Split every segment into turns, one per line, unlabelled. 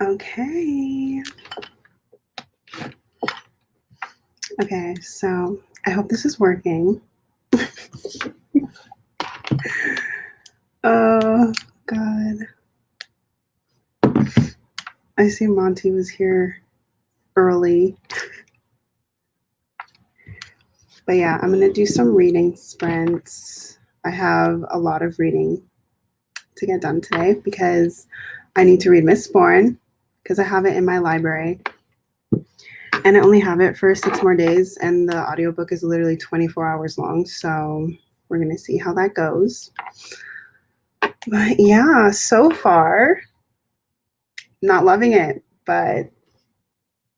Okay. Okay, so I hope this is working. Oh, God. I see Monty was here early. But yeah, I'm going to do some reading sprints. I have a lot of reading to get done today because I need to read Mistborn because I have it in my library. And I only have it for 6 more days, and the audiobook is literally 24 hours long, so we're going to see how that goes. But yeah, so far, not loving it, but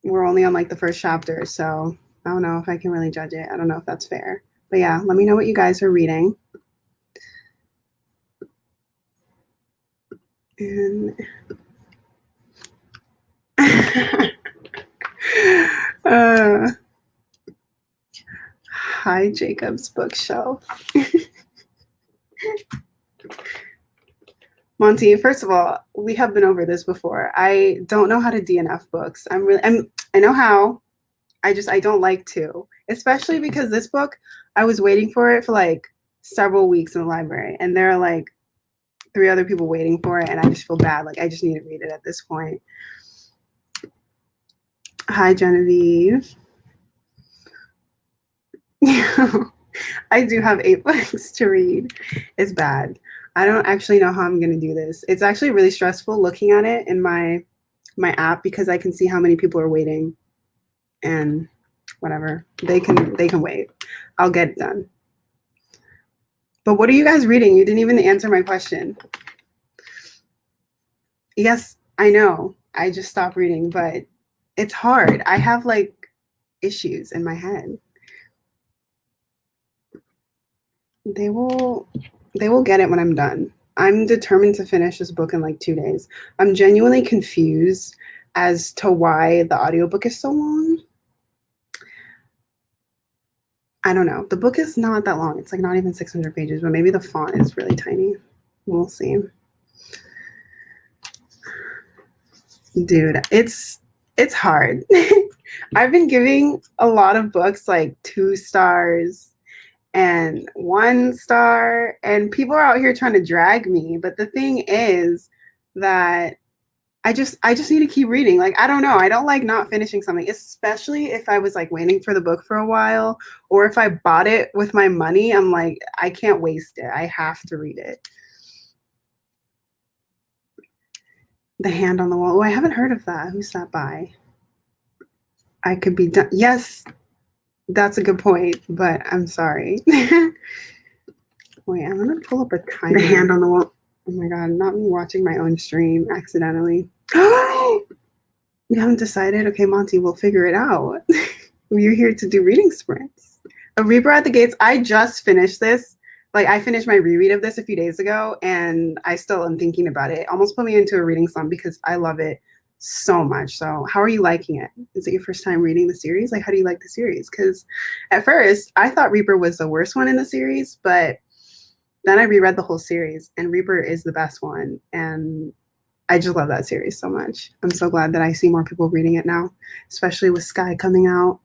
we're only on like the first chapter, so I don't know if I can really judge it. I don't know if that's fair. But yeah, let me know what you guys are reading. And hi, Jacob's bookshelf. Monty, first of all, we have been over this before. I don't know how to DNF books. I know how. I don't like to, especially because this book, I was waiting for it for like several weeks in the library, and there are like 3 other people waiting for it, and I just feel bad. Like I just need to read it at this point. Hi, Genevieve. I do have 8 books to read. It's bad. I don't actually know how I'm going to do this. It's actually really stressful looking at it in my app because I can see how many people are waiting, and whatever. They can wait. I'll get it done. But what are you guys reading? You didn't even answer my question. Yes, I know. I just stopped reading, but it's hard. I have like issues in my head. They will get it when I'm done. I'm determined to finish this book in like 2 days. I'm genuinely confused as to why the audiobook is so long. I don't know. The book is not that long. It's like not even 600 pages, but maybe the font is really tiny. We'll see. Dude, it's hard. I've been giving a lot of books like 2 stars and 1 star, and people are out here trying to drag me. But the thing is that I just need to keep reading. Like, I don't know. I don't like not finishing something, especially if I was like waiting for the book for a while, or if I bought it with my money. I'm like, I can't waste it. I have to read it. The Hand on the Wall. Oh, I haven't heard of that. Who's that by? I could be done. Yes, that's a good point, but I'm sorry. Wait, I'm gonna pull up a timer. The Hand on the Wall. Oh my god, not me watching my own stream accidentally. We haven't decided. Okay, Monty, we'll figure it out. You're here to do reading sprints. A Reaper at the Gates. I just finished this. Like, I finished my reread of this a few days ago, and I still am thinking about it. It almost put me into a reading slump because I love it so much. So how are you liking it? Is it your first time reading the series? Like, how do you like the series? Because at first, I thought Reaper was the worst one in the series, but then I reread the whole series, and Reaper is the best one. And I just love that series so much. I'm so glad that I see more people reading it now, especially with Sky coming out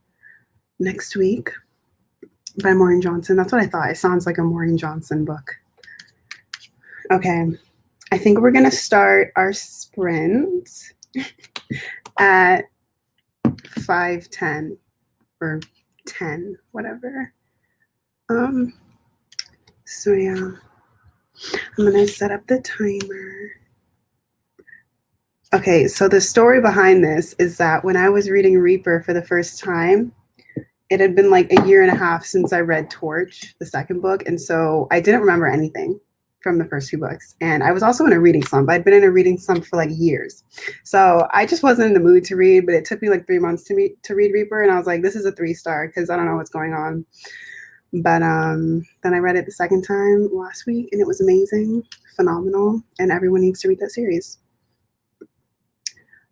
next week by Maureen Johnson. That's what I thought. It sounds like a Maureen Johnson book. Okay. I think we're going to start our sprint at 5:10 or 10, whatever. So yeah, I'm going to set up the timer. Okay, so the story behind this is that when I was reading Reaper for the first time, it had been like 1.5 years since I read Torch, the second book, and so I didn't remember anything from the first 2 books. And I was also in a reading slump. I'd been in a reading slump for like years. So I just wasn't in the mood to read, but it took me like 3 months to read Reaper, and I was like, this is a 3-star because I don't know what's going on. But then I read it the second time last week, and it was amazing, phenomenal, and everyone needs to read that series.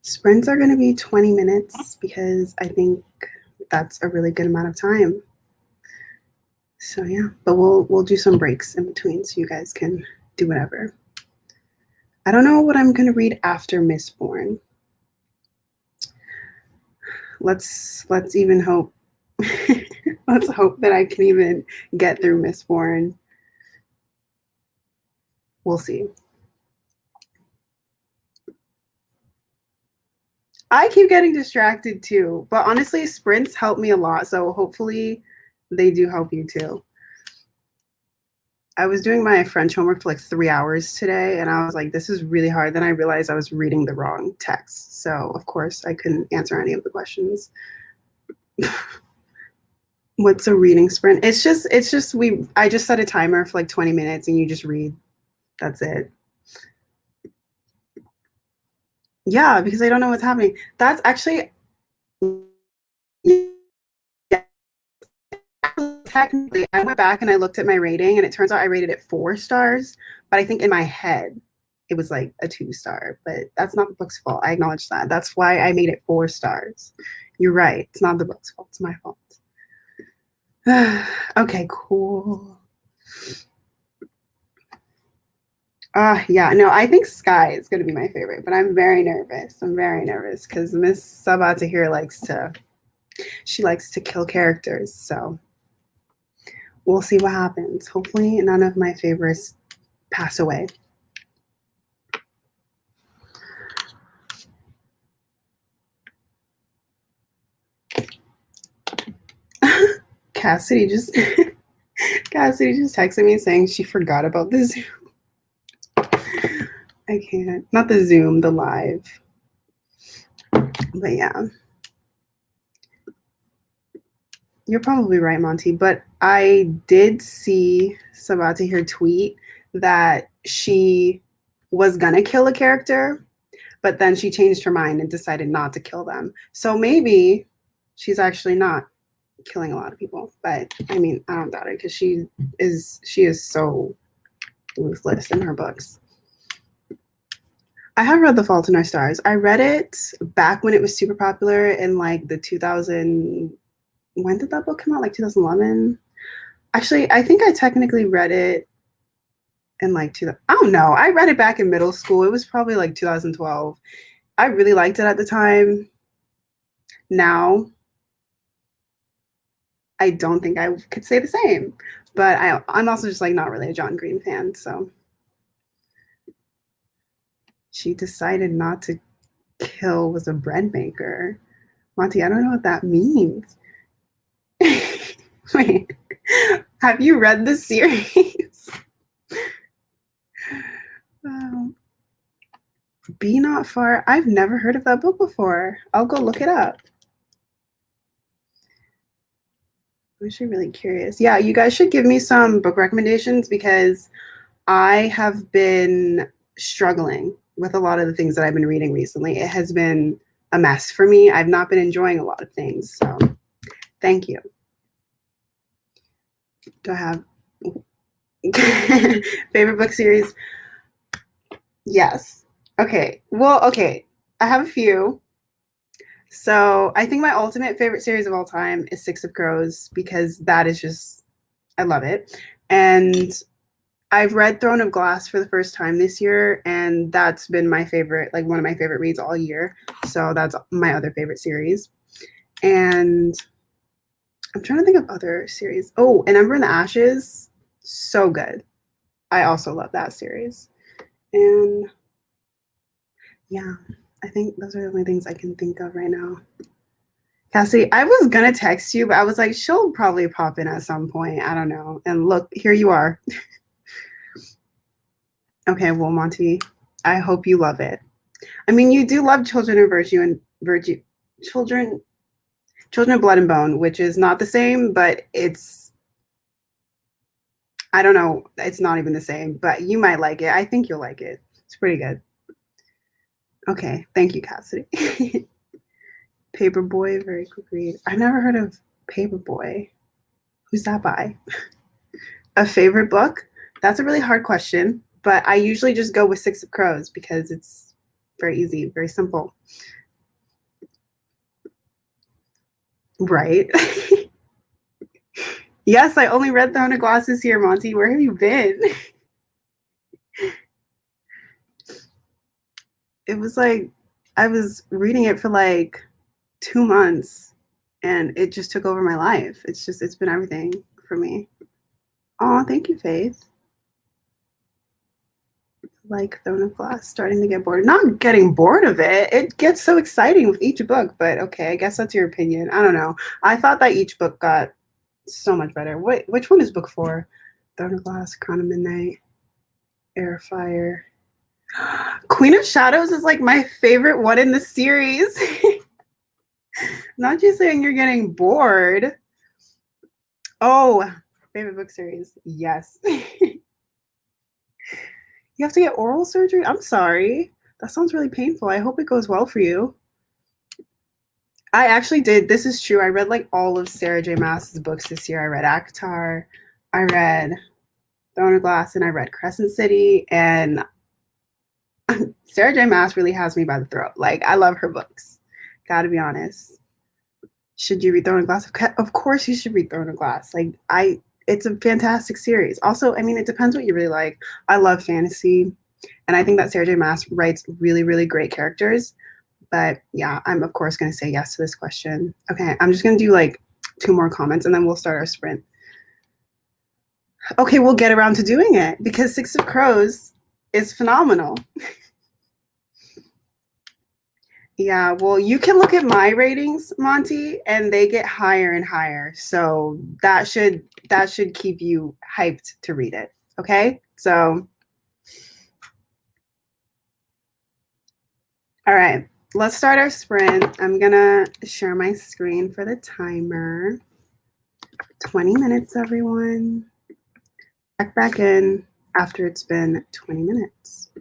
Sprints are going to be 20 minutes because I think that's a really good amount of time. So yeah, but we'll do some breaks in between so you guys can do whatever. I don't know what I'm going to read after Mistborn. let's even hope. Let's hope that I can even get through Mistborn. We'll see. I keep getting distracted too, but honestly, sprints help me a lot. So hopefully they do help you too. I was doing my French homework for like 3 hours today, and I was like, this is really hard. Then I realized I was reading the wrong text. So of course I couldn't answer any of the questions. What's a reading sprint? It's just I just set a timer for like 20 minutes and you just read. That's it. Yeah, because I don't know what's happening. That's actually, yeah, technically, I went back and I looked at my rating, and it turns out I rated it 4 stars. But I think in my head, it was like a 2-star. But that's not the book's fault. I acknowledge that. That's why I made it 4 stars. You're right. It's not the book's fault. It's my fault. Okay, cool. Yeah, no, I think Sky is going to be my favorite, but I'm very nervous. I'm very nervous because Miss Sabata here likes to kill characters. So we'll see what happens. Hopefully none of my favorites pass away. Cassidy just texted me saying she forgot about the Zoom. I can't. Not the Zoom, the live. But yeah. You're probably right, Monty, but I did see Sabata here tweet that she was gonna kill a character, but then she changed her mind and decided not to kill them. So maybe she's actually not killing a lot of people. But I mean, I don't doubt it because she is so ruthless in her books. I have read The Fault in Our Stars. I read it back when it was super popular in like the 2000. When did that book come out? Like 2011? Actually, I think I technically read it in like I don't know. I read it back in middle school. It was probably like 2012. I really liked it at the time. Now, I don't think I could say the same. But I'm also just like not really a John Green fan. So she decided not to kill was a bread maker. Monty, I don't know what that means. Wait, have you read the series? Be Not Far. I've never heard of that book before. I'll go look it up. I'm actually really curious. Yeah, you guys should give me some book recommendations because I have been struggling with a lot of the things that I've been reading recently. It has been a mess for me. I've not been enjoying a lot of things. So thank you. Do I have favorite book series? Yes. Okay. Well, okay. I have a few. So I think my ultimate favorite series of all time is Six of Crows because that is just, I love it. And I've read Throne of Glass for the first time this year, and that's been my favorite, like one of my favorite reads all year. So that's my other favorite series. And I'm trying to think of other series. Oh, and Ember in the Ashes, so good. I also love that series. And yeah, I think those are the only things I can think of right now. Cassie, I was gonna text you, but I was like, she'll probably pop in at some point. I don't know. And look, here you are. Okay, well, Monty, I hope you love it. I mean, you do love Children of Virtue and Children of Blood and Bone, which is not the same, but I don't know, it's not even the same, but you might like it. I think you'll like it. It's pretty good. Okay, thank you, Cassidy. Paperboy, very quick read. I've never heard of Paperboy. Who's that by? A favorite book? That's a really hard question, but I usually just go with Six of Crows because it's very easy, very simple. Right? Yes, I only read Throne of Glass this year, Monty. Where have you been? It was like, I was reading it for like 2 months, and it just took over my life. It's been everything for me. Oh, thank you, Faith. Like Throne of Glass, starting to get bored. Not getting bored of it. It gets so exciting with each book, but okay, I guess that's your opinion. I don't know. I thought that each book got so much better. Which one is book 4? Throne of Glass, Crown of Midnight, Air Fire. Queen of Shadows is like my favorite one in the series. Not just saying you're getting bored. Oh, favorite book series. Yes. You have to get oral surgery? I'm sorry. That sounds really painful. I hope it goes well for you. I actually did. This is true. I read like all of Sarah J. Maas's books this year. I read Akatar, I read Throne of Glass, and I read Crescent City. And Sarah J. Maas really has me by the throat. Like, I love her books. Gotta be honest. Should you read Throne of Glass? Of course you should read Throne of Glass. It's a fantastic series. Also, I mean, it depends what you really like. I love fantasy, and I think that Sarah J. Maas writes really, really great characters. But yeah, I'm of course going to say yes to this question. Okay, I'm just going to do like 2 more comments, and then we'll start our sprint. Okay, we'll get around to doing it because Six of Crows is phenomenal. Yeah, well, you can look at my ratings, Monty, and they get higher and higher. So that should keep you hyped to read it. Okay? So all right, let's start our sprint. I'm going to share my screen for the timer. 20 minutes, everyone. Check back in after it's been 20 minutes.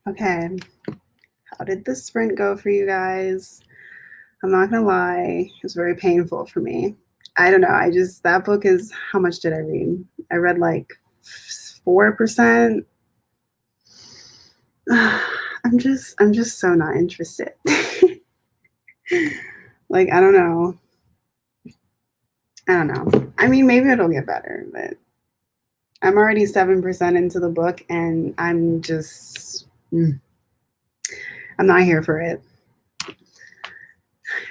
Okay. How did the sprint go for you guys? I'm not gonna lie, it was very painful for me. I don't know. That book is, how much did I read? I read like 4%. I'm just so not interested. Like, I don't know. I mean, maybe it'll get better, but I'm already 7% into the book and I'm not here for it.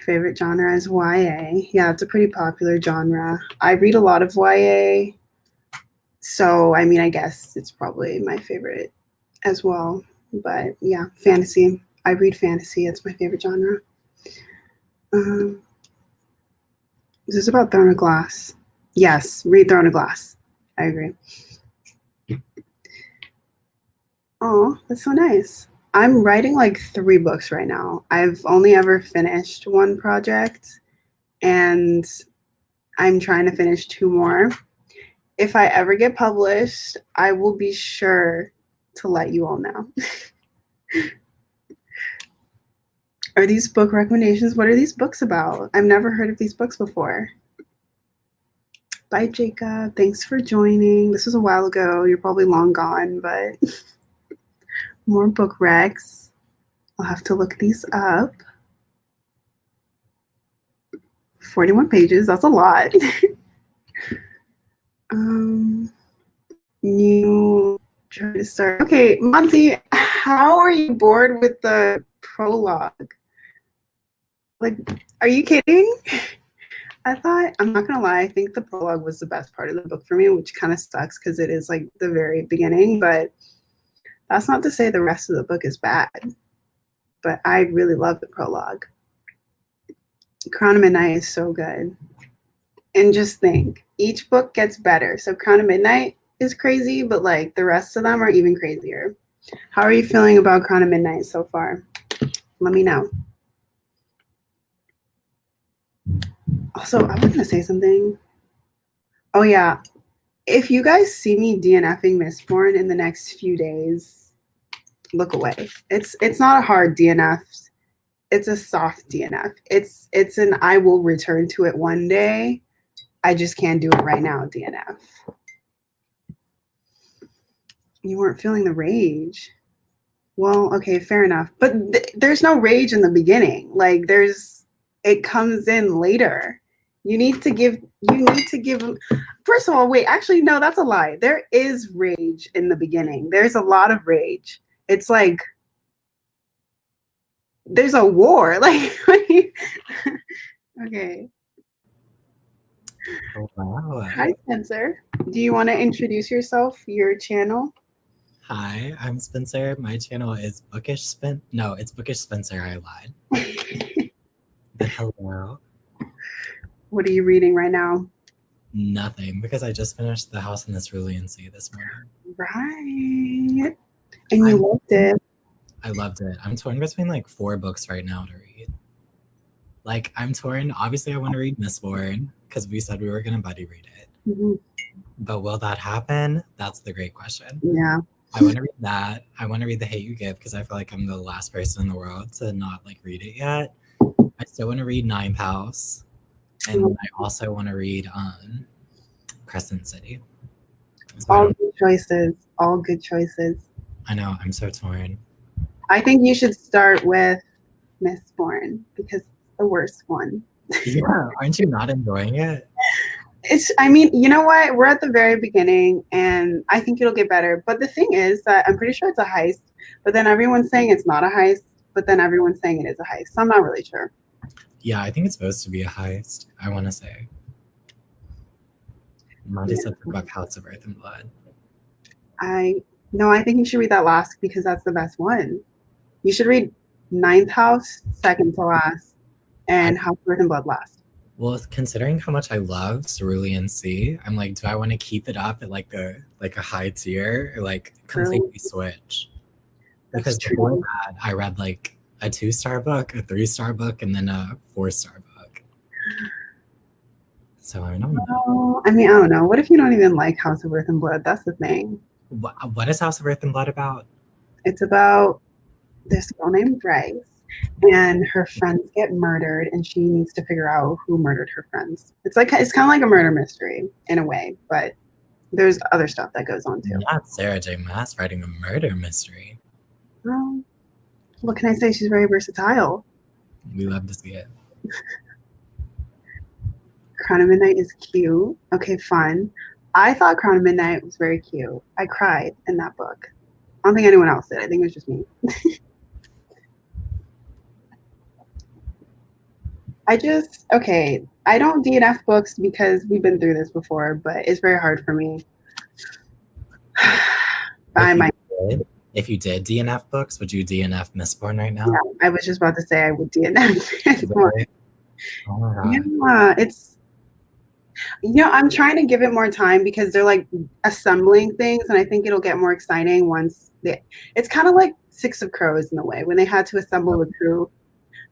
Favorite genre is YA. Yeah, it's a pretty popular genre. I read a lot of YA. So, I mean, I guess it's probably my favorite as well. But yeah, fantasy. I read fantasy. It's my favorite genre. This is about Throne of Glass. Yes, read Throne of Glass. I agree. Oh, that's so nice. I'm writing like 3 books right now. I've only ever finished one project, and I'm trying to finish 2 more. If I ever get published, I will be sure to let you all know. Are these book recommendations? What are these books about? I've never heard of these books before. Bye, Jacob. Thanks for joining. This was a while ago. You're probably long gone, but more book recs. I'll have to look these up. 41 pages. That's a lot. New try to start. Okay, Monty, how are you bored with the prologue? Like, are you kidding? I'm not gonna lie, I think the prologue was the best part of the book for me, which kind of sucks because it is like the very beginning, but that's not to say the rest of the book is bad. But I really love the prologue. Crown of Midnight is so good. And just think, each book gets better. So Crown of Midnight is crazy, but like the rest of them are even crazier. How are you feeling about Crown of Midnight so far? Let me know. Also, I was gonna say something. Oh yeah, if you guys see me DNFing Mistborn in the next few days, look away. It's not a hard DNF. It's a soft DNF. It's an I will return to it one day. I just can't do it right now DNF. You weren't feeling the rage. Well, okay, fair enough. But there's no rage in the beginning. Like it comes in later. You need to give first of all, wait, actually no, that's a lie. There is rage in the beginning. There's a lot of rage. It's like there's a war. Like okay.
Oh, wow.
Hi, Spencer. Do you want to introduce yourself, your channel?
Hi, I'm Spencer. My channel is Bookish Spen. No, it's Bookish Spencer. I lied. But hello.
What are you reading right now?
Nothing, because I just finished The House in the Cerulean Sea this morning.
Right. And you loved it.
I loved it. I'm torn between like 4 books right now to read. Like, I'm torn. Obviously, I want to read Mistborn because we said we were going to buddy read it.
Mm-hmm.
But will that happen? That's the great question.
Yeah.
I want to read that. I want to read The Hate You Give because I feel like I'm the last person in the world to not like read it yet. I still want to read Ninth House. And I also want to read Crescent City. So
all good choices. All good choices.
I know. I'm so torn.
I think you should start with Mistborn because it's the worst one.
Yeah. Aren't you not enjoying it?
I mean, you know what? We're at the very beginning and I think it'll get better. But the thing is that I'm pretty sure it's a heist, but then everyone's saying it's not a heist, but then everyone's saying it is a heist. So I'm not really sure.
Yeah, I think it's supposed to be a heist, I want to say. Monty said the book House of Earth and Blood.
I think you should read that last because that's the best one. You should read Ninth House, second to last, and House of Earth and Blood last.
Well, considering how much I love Cerulean Sea, I'm like, do I want to keep it up at like a high tier or like completely switch? Because before that, I read like a 2-star book, a 3-star book, and then a 4-star book. So I don't know.
I mean, I don't know. What if you don't even like House of Earth and Blood? That's the thing.
What is House of Earth and Blood about?
It's about this girl named Bryce, and her friends get murdered, and she needs to figure out who murdered her friends. It's kind of like a murder mystery in a way, but there's other stuff that goes on too.
Not Sarah J. Maas writing a murder mystery.
Well, what can I say? She's very versatile.
We love to see it.
Crown of Midnight is cute. Okay, fun. I thought Crown of Midnight was very cute. I cried in that book. I don't think anyone else did. I think it was just me. I don't DNF books because we've been through this before, but it's very hard for me.
If you did DNF books, would you DNF Mistborn right now?
Yeah, I was just about to say I would DNF Mistborn.
Oh my God.
Yeah, it's, I'm trying to give it more time because they're like assembling things, and I think it'll get more exciting once it's kind of like Six of Crows in a way, when they had to assemble the crew.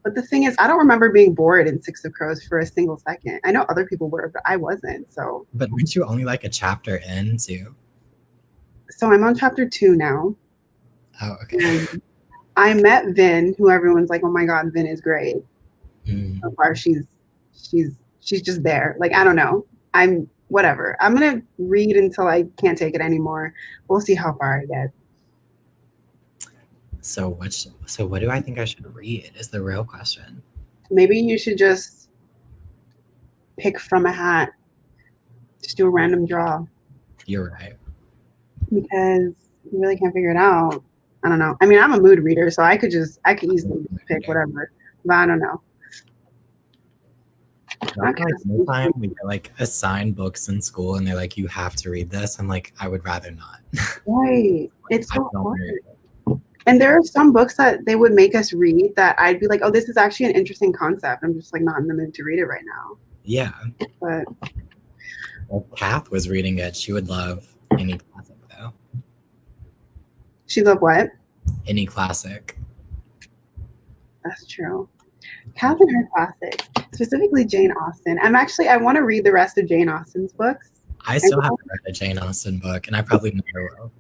But the thing is, I don't remember being bored in Six of Crows for a single second. I know other people were, but I wasn't. So.
But weren't you only like a chapter in too?
So I'm on chapter 2 now.
Oh, okay.
And I met Vin, who everyone's like, "Oh my God, Vin is great." So far, she's just there. Like, I don't know. I'm whatever. I'm gonna read until I can't take it anymore. We'll see how far I get.
So what do I think I should read is the real question.
Maybe you should just pick from a hat. Just do a random draw.
You're right.
Because you really can't figure it out. I don't know. I mean, I'm a mood reader, so I could easily pick whatever. But I don't know.
Anytime we get like assigned books in school and they're like, you have to read this, I'm like, I would rather not.
Right. It's so hard. And there are some books that they would make us read that I'd be like, oh, this is actually an interesting concept. I'm just like not in the mood to read it right now.
Yeah.
But
if Kath was reading it, she would love any classic though.
She loved what?
Any classic.
That's true. Kath and her classics, specifically Jane Austen. I want to read the rest of Jane Austen's books.
I still haven't read a Jane Austen book, and I probably never will.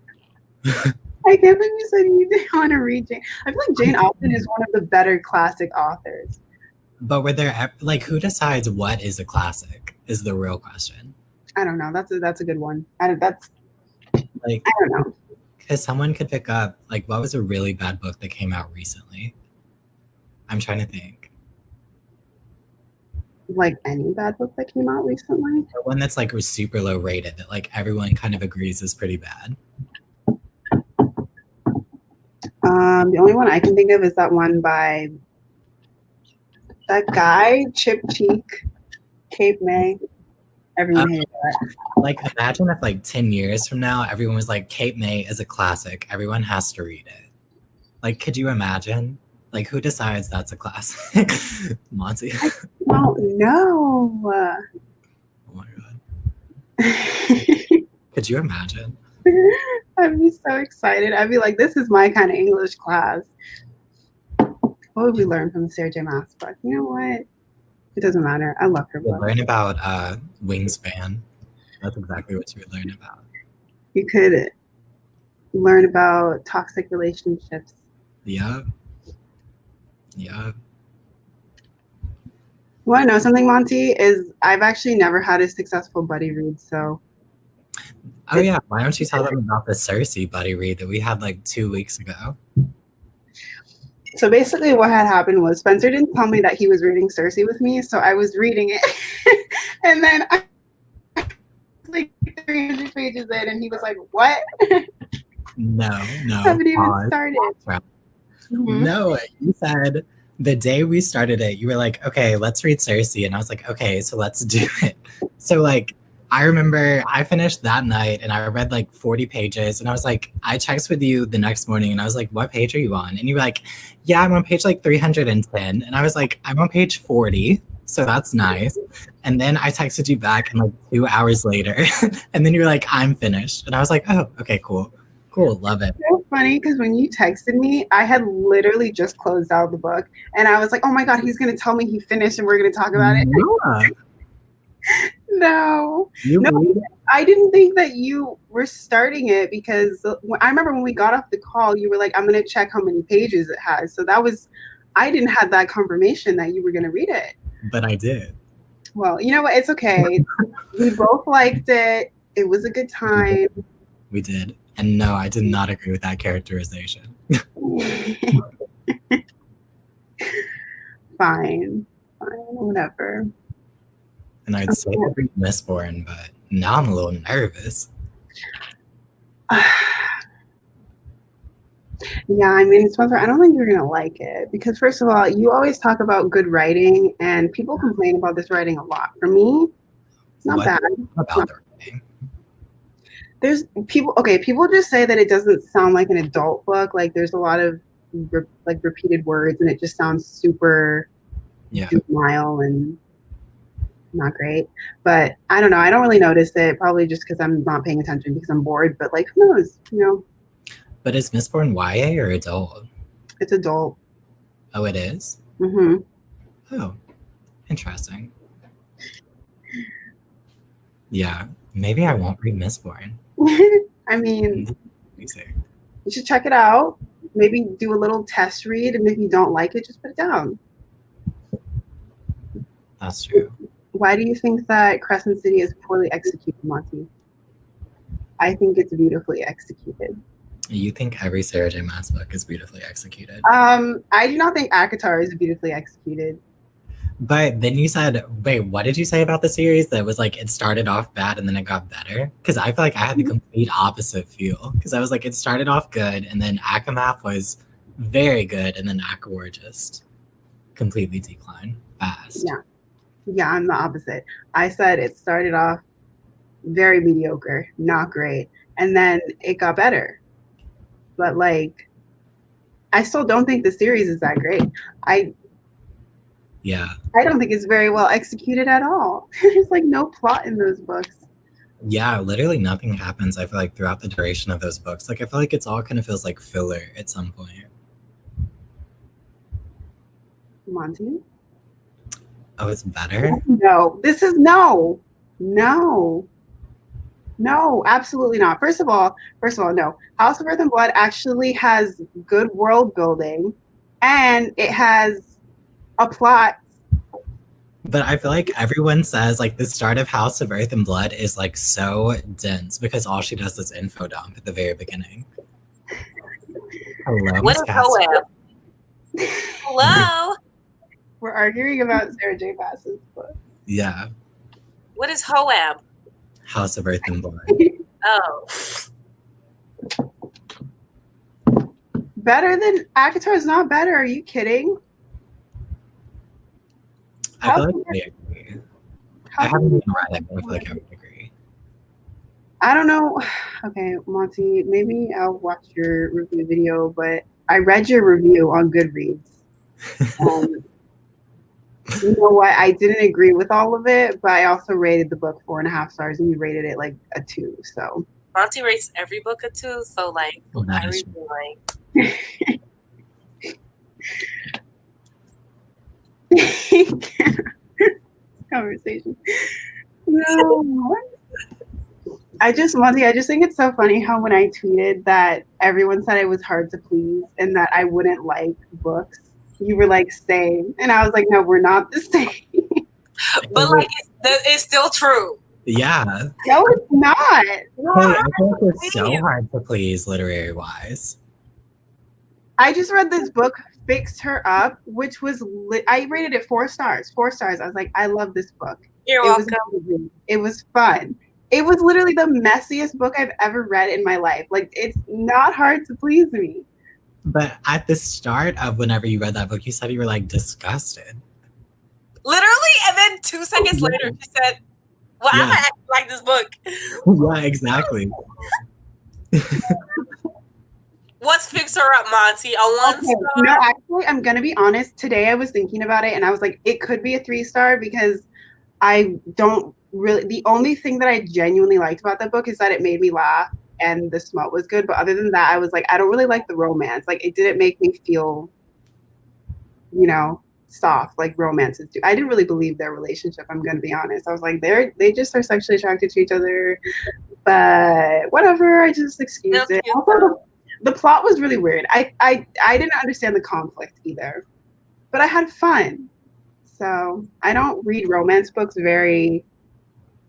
I can't believe you said you didn't want to read Jane. I feel like Jane Austen is one of the better classic authors.
But were there like who decides what is a classic? Is the real question.
I don't know. That's a good one. I don't know.
Because someone could pick up like what was a really bad book that came out recently? I'm trying to think.
Like any bad book that came out recently?
The one that's like was super low rated that like everyone kind of agrees is pretty bad.
The only one I can think of is that one by that guy, Chip Cheek, Cape May. Everyone hated that.
Like imagine if like 10 years from now everyone was like, Cape May is a classic. Everyone has to read it. Like, could you imagine? Like, who decides that's a classic? Monty.
I don't know.
Oh my God. Could you imagine?
I'd be so excited. I'd be like, this is my kind of English class. What would we learn from the Sarah J. Maas book? You know what? It doesn't matter. I love her book.
Learn about wingspan. That's exactly what you would learn about.
You could learn about toxic relationships.
Yeah.
You want to know something, Monty? I've actually never had a successful buddy read, so.
Oh yeah, why don't you tell them about the Cersei buddy read that we had like 2 weeks ago?
So basically what had happened was Spencer didn't tell me that he was reading Cersei with me, so I was reading it. And then I was like 300 pages in, and he was like, what?
No.
Haven't even started.
Mm-hmm. No, you said the day we started it, you were like, okay, let's read Cersei. And I was like, okay, so let's do it. So like, I remember I finished that night and I read like 40 pages and I was like, I texted with you the next morning and I was like, what page are you on? And you were like, yeah, I'm on page like 310. And I was like, I'm on page 40. So that's nice. And then I texted you back and like 2 hours later and then you were like, I'm finished. And I was like, oh, okay, cool. Cool, love it.
It's so funny because when you texted me, I had literally just closed out the book and I was like, oh my God, he's going to tell me he finished and we're going to talk about it.
Yeah.
No,
You
no,
read it?
I didn't think that you were starting it because I remember when we got off the call, you were like, I'm going to check how many pages it has. So that was, I didn't have that confirmation that you were going to read it.
But I did.
Well, you know what? It's okay. We both liked it. It was a good time.
We did. And no, I did not agree with that characterization.
Fine, whatever.
And I'd say I'd read Mistborn, but now I'm a little nervous.
Yeah, I mean, Spencer, I don't think you're gonna like it because first of all, you always talk about good writing, and people complain about this writing a lot. For me, it's not bad.
About the writing?
There's people. Okay, people just say that it doesn't sound like an adult book. Like there's a lot of repeated words, and it just sounds super juvenile and not great. But I don't know. I don't really notice it. Probably just because I'm not paying attention because I'm bored. But like, who knows? You know.
But is Mistborn YA or adult?
It's adult.
Oh, it is?
Mm-hmm.
Oh, interesting. Yeah, maybe I won't read Mistborn.
I mean, you should check it out. Maybe do a little test read, and if you don't like it, just put it down.
That's true.
Why do you think that Crescent City is poorly executed, Monty? I think it's beautifully executed.
You think every Sarah J. Maas book is beautifully executed?
I do not think ACOTAR is beautifully executed.
But then you said, wait, what did you say about the series that was like it started off bad and then it got better? Because I feel like I had the complete opposite feel. Because I was like, it started off good and then ACOMAF was very good and then ACOWAR just completely declined fast.
Yeah, I'm the opposite. I said it started off very mediocre, not great, and then it got better. But like, I still don't think the series is that great. I don't think it's very well executed at all. There's like no plot in those books.
Yeah, literally nothing happens, I feel like, throughout the duration of those books. Like, I feel like it's all kind of feels like filler at some point.
Monty?
Oh, it's better?
No, this is no, absolutely not. First of all, no. House of Earth and Blood actually has good world building, and it has a plot.
But I feel like everyone says like the start of House of Earth and Blood is like so dense because all she does is info dump at the very beginning. Hello,
what is Hoab? Hello.
We're arguing about Sarah J. Maas's book.
Yeah.
What is Hoab?
House of Earth and Blood.
Oh.
Better than ACOTAR is not better. Are you kidding?
I feel like I agree. I haven't even read it, but I feel like I would agree.
I don't know. Okay, Monty, maybe I'll watch your review video, but I read your review on Goodreads. You know what? I didn't agree with all of it, but I also rated the book 4.5 stars, and you rated it like a 2. So
Monty rates every book a 2, so like I read like
conversation. No. I just think it's so funny how when I tweeted that everyone said it was hard to please and that I wouldn't like books, you were like, same. And I was like, no, we're not the same.
But like, it's still true.
Yeah.
No, it's not.
No, hey, I think it's so hard to please literary wise.
I just read this book, Fixed Her Up, which was, I rated it 4 stars. 4 stars. I was like, I love this book.
You're welcome.
It was fun. It was literally the messiest book I've ever read in my life. Like, it's not hard to please me.
But at the start of whenever you read that book, you said you were like disgusted.
Literally, and then 2 seconds later, she said, well, I'm gonna act like this book.
Yeah, exactly.
What's Fix Her Up, Monty? On 1 star?
No, actually, I'm gonna be honest. Today I was thinking about it and I was like, it could be a 3 star because I don't really, the only thing that I genuinely liked about that book is that it made me laugh and the smut was good. But other than that, I was like, I don't really like the romance. Like, it didn't make me feel, soft like romances do. I didn't really believe their relationship, I'm gonna be honest. I was like, they just are sexually attracted to each other, but whatever, I just excused it. Also, the plot was really weird. I didn't understand the conflict either, but I had fun. So I don't read romance books very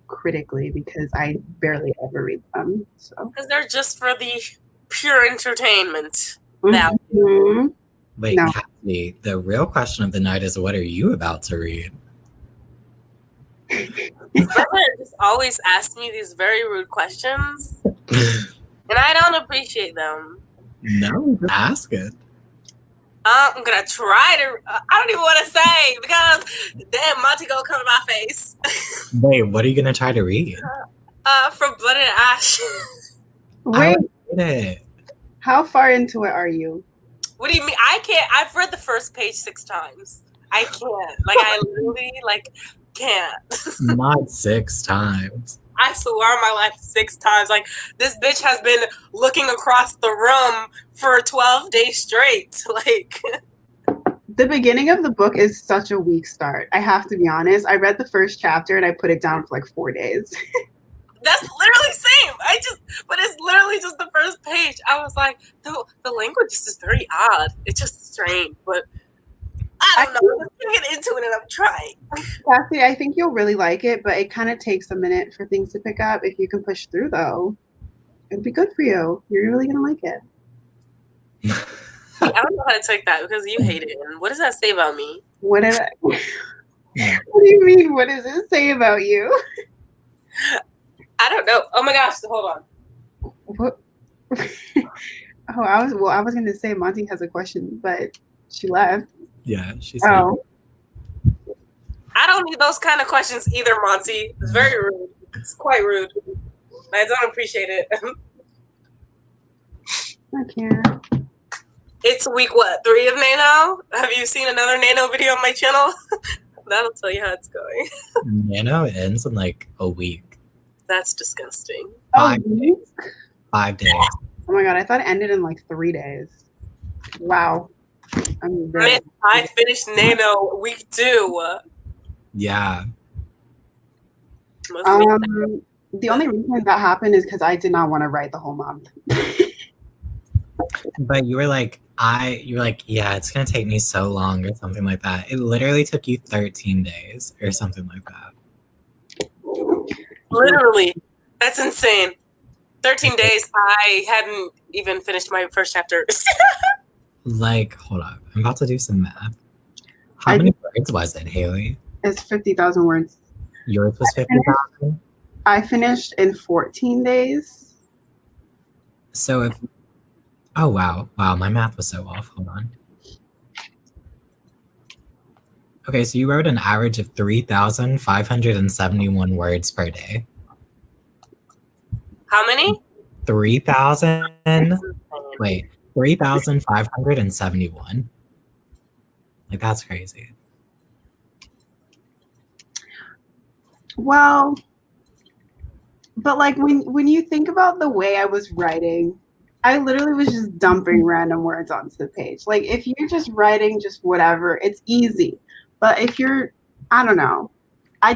critically because I barely ever read them. So
because they're just for the pure entertainment
Mhm.
value.
Wait,
No.
Kathy, the real question of the night is, what are you about to read?
My brother just always asks me these very rude questions, and I don't appreciate them.
No, just ask it.
I'm gonna try to. I don't even want to say because damn, Monty gonna come in my face.
Wait, what are you gonna try to read?
From Blood and Ash.
Wait,
I read it.
how far into it are you?
What do you mean? I can't. I've read the first page 6 times. I can't. Like I literally can't.
Not 6 times.
I swear on my life 6 times. Like this bitch has been looking across the room for 12 days straight. Like
The beginning of the book is such a weak start. I have to be honest. I read the first chapter and I put it down for like 4 days.
that's literally same. But it's literally just the first page. I was like, the language is just very odd. It's just strange, but I don't know. I'm getting into it and I'm trying.
Cassie, I think you'll really like it, but it kind of takes a minute for things to pick up. If you can push through, though, it'll be good for you. You're really gonna like it.
I don't know how to take that because you hate it. And what does that say about me?
What do you mean? What does it say about you?
I don't know. Oh my gosh! Hold on.
What? I was gonna say Monty has a question, but she left.
Yeah, she's
Oh.
I don't need those kind of questions either, Monty. It's very rude. It's quite rude. I don't appreciate it.
I can't.
It's week 3 of Nano? Have you seen another Nano video on my channel? That'll tell you how it's going.
Nano ends in like a week.
That's disgusting.
5 days. 5 days.
Oh my god, I thought it ended in like 3 days. Wow.
I finished Nano week 2.
Yeah.
The only reason that happened is because I did not want to write the whole month.
But you were like, yeah, it's gonna take me so long or something like that. It literally took you 13 days or something like that.
Literally. That's insane. 13 days, I hadn't even finished my first chapter.
Like, hold up. I'm about to do some math. How many words was it, Haley?
It's 50,000 words.
Yours was 50,000?
I finished in 14 days.
So if... Oh, wow. Wow, my math was so off. Hold on. Okay, so you wrote an average of 3,571 words per day.
How many?
3,571. Like, that's crazy.
Well, but like when you think about the way I was writing, I literally was just dumping random words onto the page. Like if you're just writing just whatever, it's easy. But if you're, I don't know. I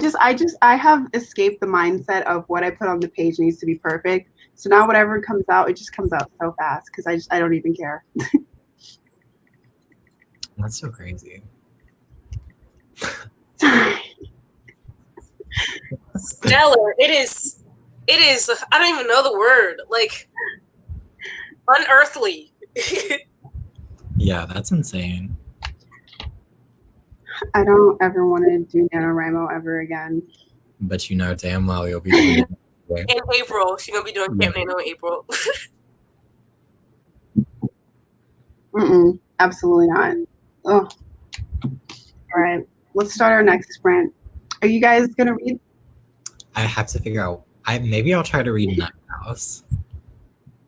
have escaped the mindset of what I put on the page needs to be perfect. So now whatever comes out, it just comes out so fast because I don't even care.
That's so crazy.
Stellar. It is. I don't even know the word. Like unearthly.
Yeah, that's insane.
I don't ever want to do NaNoWriMo ever again.
But you know damn well you'll be doing it.
In April. She's going to be doing Camp Nano in April.
Absolutely not. Oh. All right. Let's start our next sprint. Are you guys going to read?
I have to figure out. Maybe I'll try to read Nut House.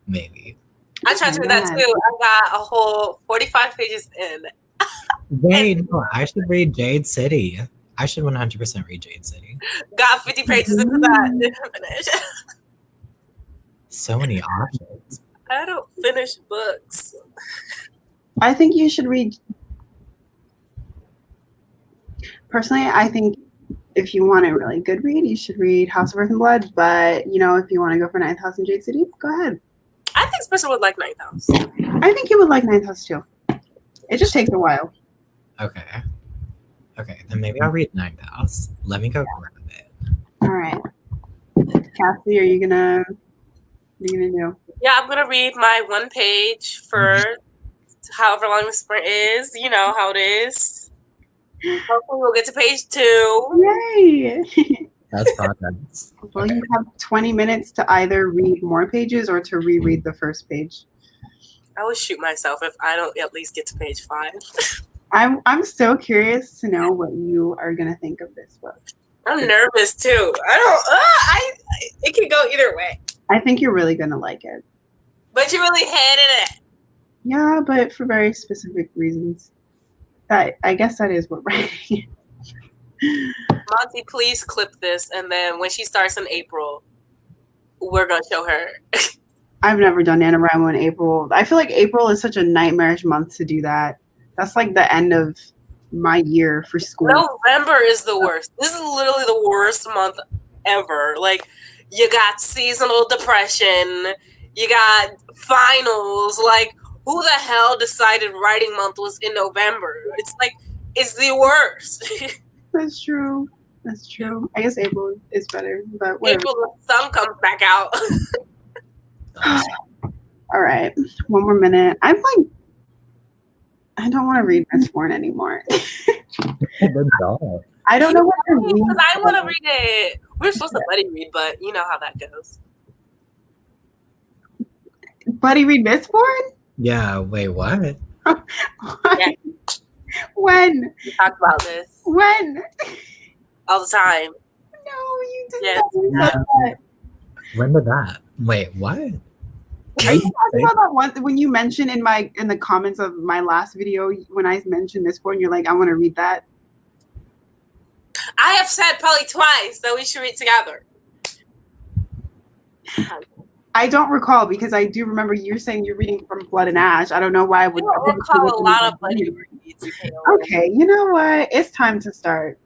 Maybe.
I tried to do that too. I got a whole 45 pages in.
Wait, no, I should read Jade City. I should 100% read Jade City.
Got 50 pages into that. Didn't finish.
So many options.
I don't finish books.
I think you should read. Personally, I think if you want a really good read, you should read House of Earth and Blood. But if you want to go for Ninth House and Jade City, go ahead.
I think Spencer would like Ninth House.
I think he would like Ninth House too. It just takes a while.
Okay. Okay, then maybe I'll read Ninth House. Let me go grab it.
All right. Cassie, are you gonna do?
Yeah, I'm gonna read my one page for however long the sprint is. You know how it is. Hopefully we'll get to page 2.
Yay!
That's progress.
Well, you have 20 minutes to either read more pages or to reread the first page.
I would shoot myself if I don't at least get to page 5.
I'm so curious to know what you are gonna think of this book.
I'm nervous too. It can go either way.
I think you're really gonna like it.
But you really hated it.
Yeah, but for very specific reasons. I guess that is what writing is.
Monty, please clip this, and then when she starts in April, we're gonna show her.
I've never done NaNoWriMo in April. I feel like April is such a nightmarish month to do that. That's like the end of my year for school.
November is the worst. This is literally the worst month ever. Like, you got seasonal depression, you got finals. Like, who the hell decided writing month was in November? It's like, it's the worst.
That's true. That's true. I guess April is better, but whatever.
April, the sun comes back out.
All right, one more minute. I don't want to read Mistborn anymore. I don't know what to read.
Because I want to read it. We're supposed to buddy read, but you know how that goes.
Buddy read Mistborn?
Yeah, wait, what?
Yeah.
When?
We talked about this.
When?
All the time.
No, you didn't.
Yes.
That.
When did that? Wait, what?
Are you talking about that one when you mentioned in the comments of my last video when I mentioned Mistborn, you're like, I want to read that?
I have said probably twice that we should read together.
I don't recall because I do remember you saying you're reading from Blood and Ash. I don't know why I would.
I don't recall a lot of buddy reads.
Okay, you know what? It's time to start.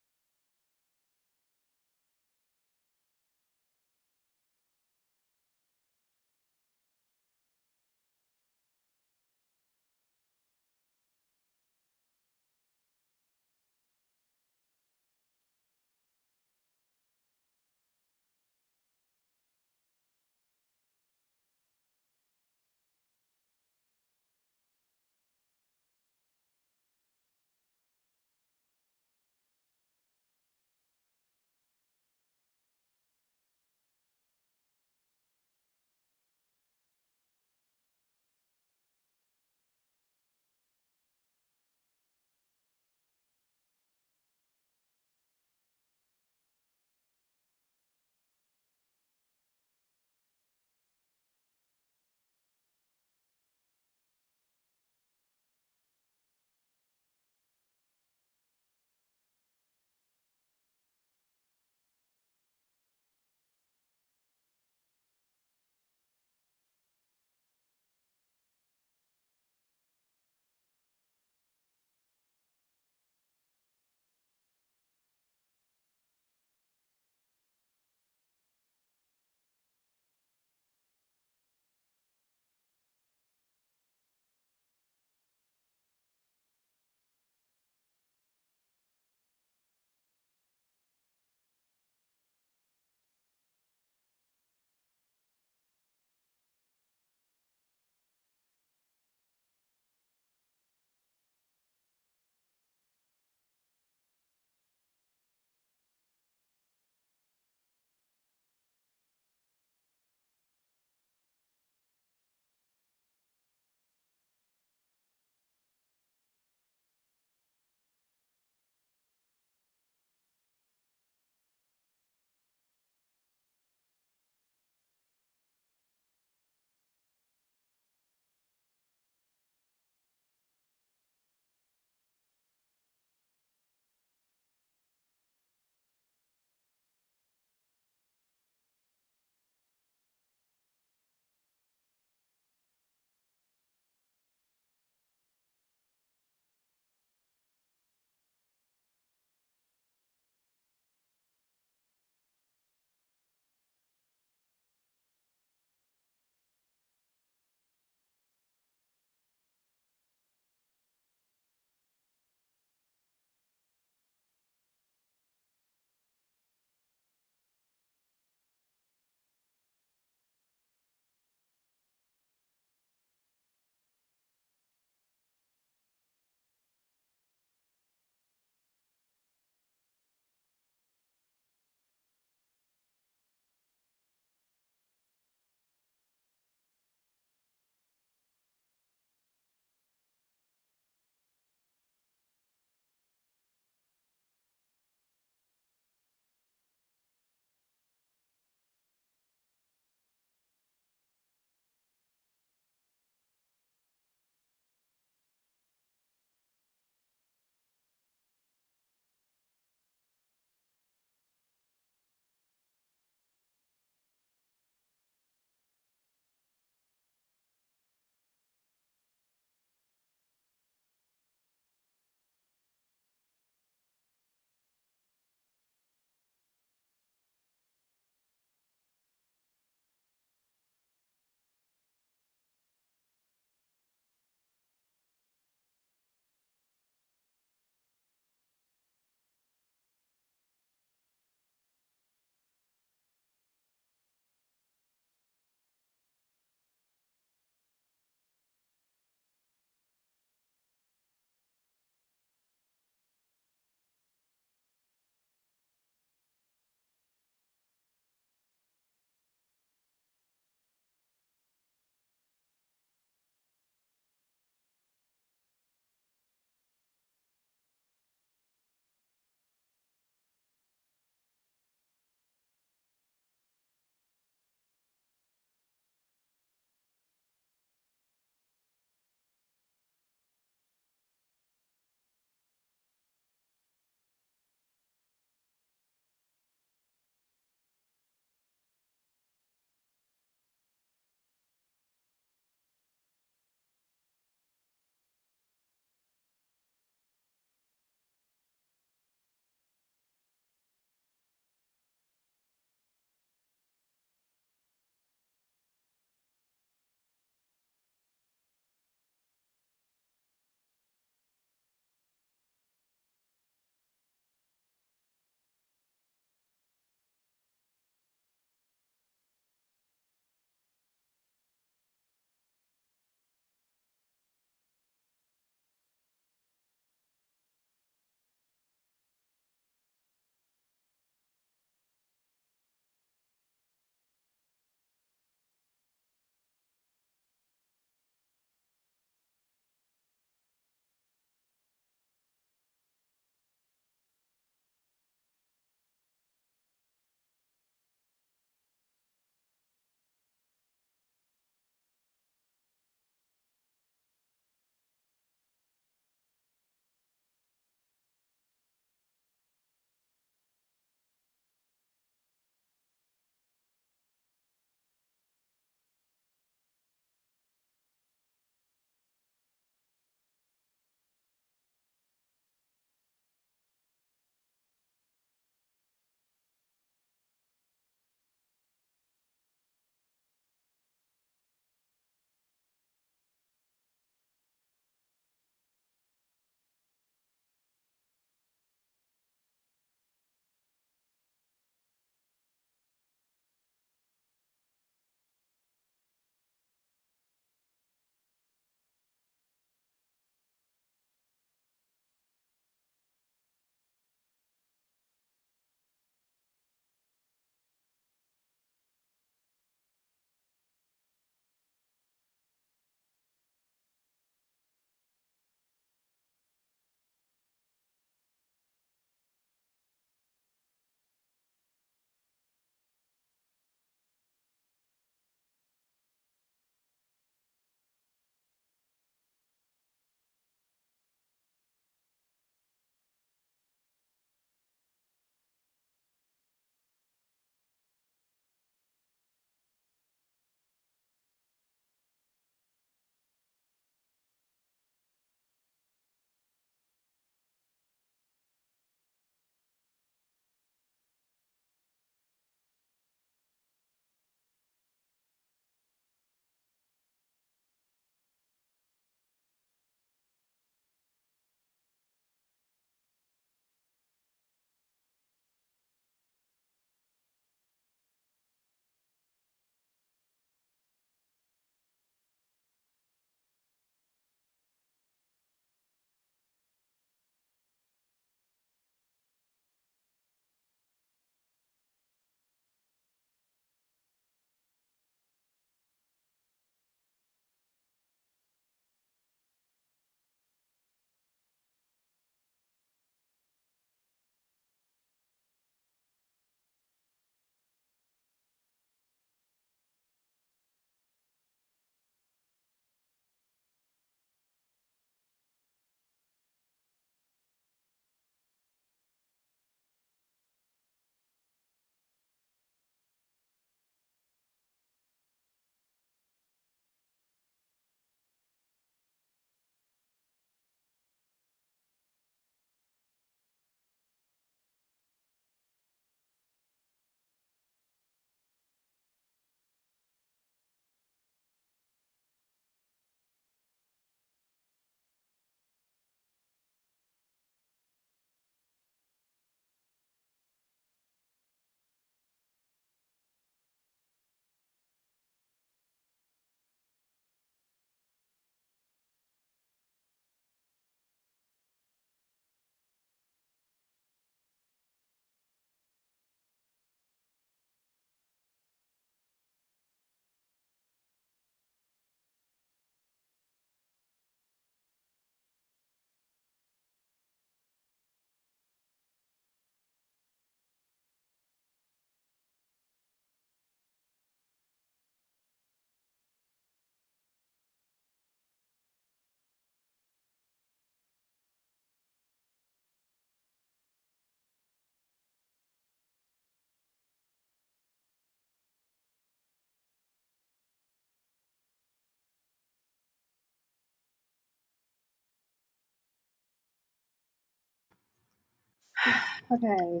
Okay.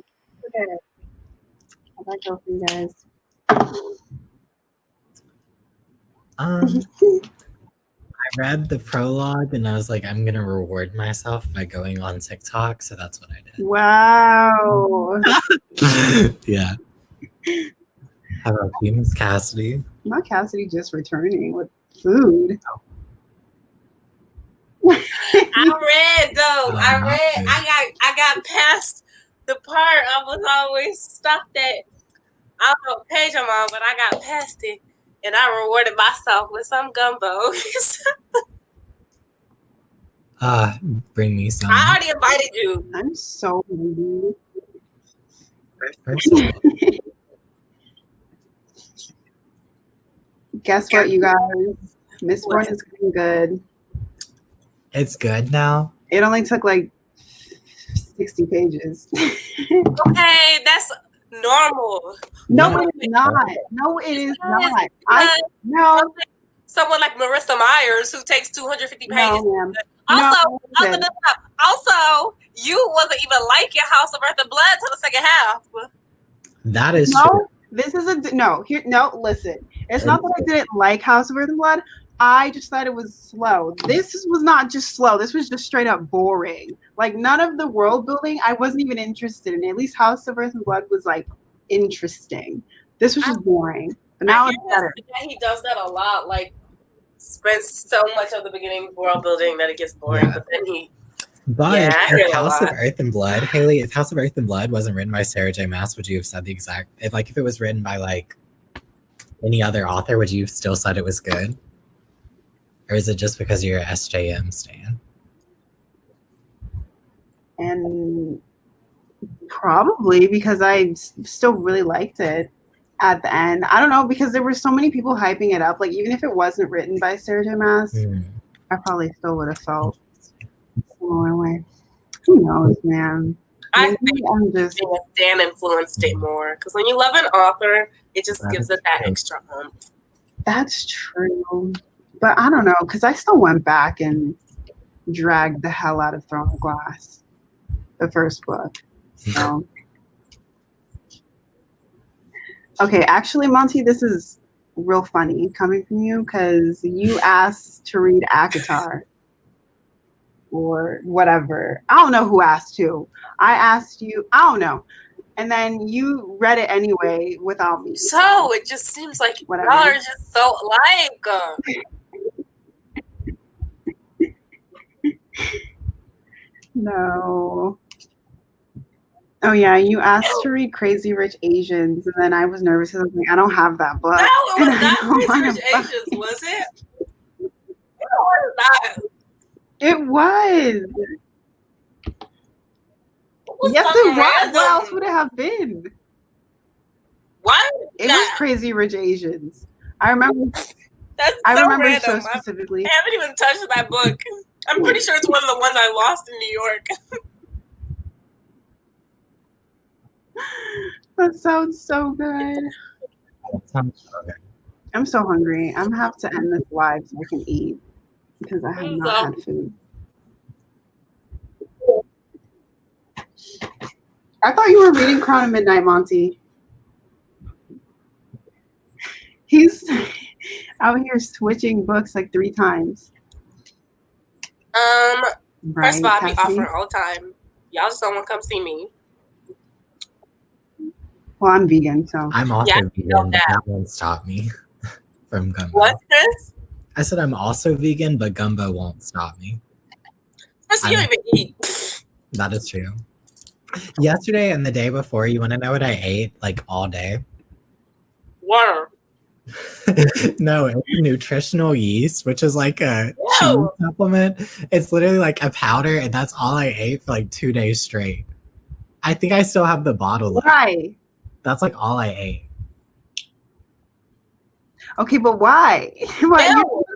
How'd that go for you guys?
I read the prologue and I was like, I'm gonna reward myself by going on TikTok, so that's what I did.
Wow.
Yeah. How about you, Miss Cassidy?
Not Cassidy just returning with food.
I read though. I got past the part I was always stopped at. I don't know what page I'm on, but I got past it, and I rewarded myself with some gumbo.
Bring me some.
I already invited you.
I'm so hungry.
First of all,
Guess what, you guys? Miss One is getting good.
it's good now.
It only took like 60 pages.
Okay, that's normal.
No, it is not. No, it is not. No.
Someone like Marissa Myers who takes 250 pages.
No, ma'am.
Also, you wasn't even liking House of Earth and Blood till the second half.
That is
No,
true.
this is listen. It's not that I didn't like House of Earth and Blood. I just thought it was slow. This was not just slow. This was just straight up boring. Like, none of the world building I wasn't even interested in. At least House of Earth and Blood was like interesting. This was just boring. But now it's better.
He does that a lot. Like, spends so much of the beginning world building that it gets boring.
Yeah.
But then he.
But
Yeah,
House of Earth and Blood, Haley, if House of Earth and Blood wasn't written by Sarah J. Maas, would you have said the exact? If it was written by like any other author, would you have still said it was good? Or is it just because you're a SJM stan?
And probably because I still really liked it at the end. I don't know, because there were so many people hyping it up. Like, even if it wasn't written by Sarah J. Maas, I probably still would have felt similar way. Who knows, man?
I think Dan influenced it more, because when you love an author, it just gives it that extra oomph.
That's true. But I don't know, because I still went back and dragged the hell out of Throne of Glass, the first book. So. Okay, actually, Monty, this is real funny coming from you, because you asked to read ACOTAR or whatever. I don't know who asked who. I asked you, I don't know. And then you read it anyway without me.
So it just seems like
whatever.
Y'all are just so alike.
No. Oh yeah, you asked to read Crazy Rich Asians, and then I was nervous because I was like, I don't have that book.
No, it was not Crazy Rich Asians, was it? It was not.
It was. Yes, it was. What else would it have been?
What?
It was Crazy Rich Asians. I remember. I remember it so specifically.
I haven't even touched that book. I'm pretty sure it's one of the ones I lost in New York.
That sounds so good. I'm so hungry. I'm gonna have to end this live so I can eat, because I have not had food. I thought you were reading Crown of Midnight, Monty. He's out here switching books like 3 times.
First of all, I be offering all the time. Y'all just don't want to come see me.
Well, I'm vegan, so.
I'm also vegan, but that won't stop me from gumbo.
What's this?
I said I'm also vegan, but gumbo won't stop me.
You don't even eat.
That is true. Yesterday and the day before, you want to know what I ate like all day?
Water.
No, it's nutritional yeast, which is like a cheese supplement. It's literally like a powder, and that's all I ate for like 2 days straight. I think I still have the bottle left.
Why?
That's like all I ate.
Okay, but why?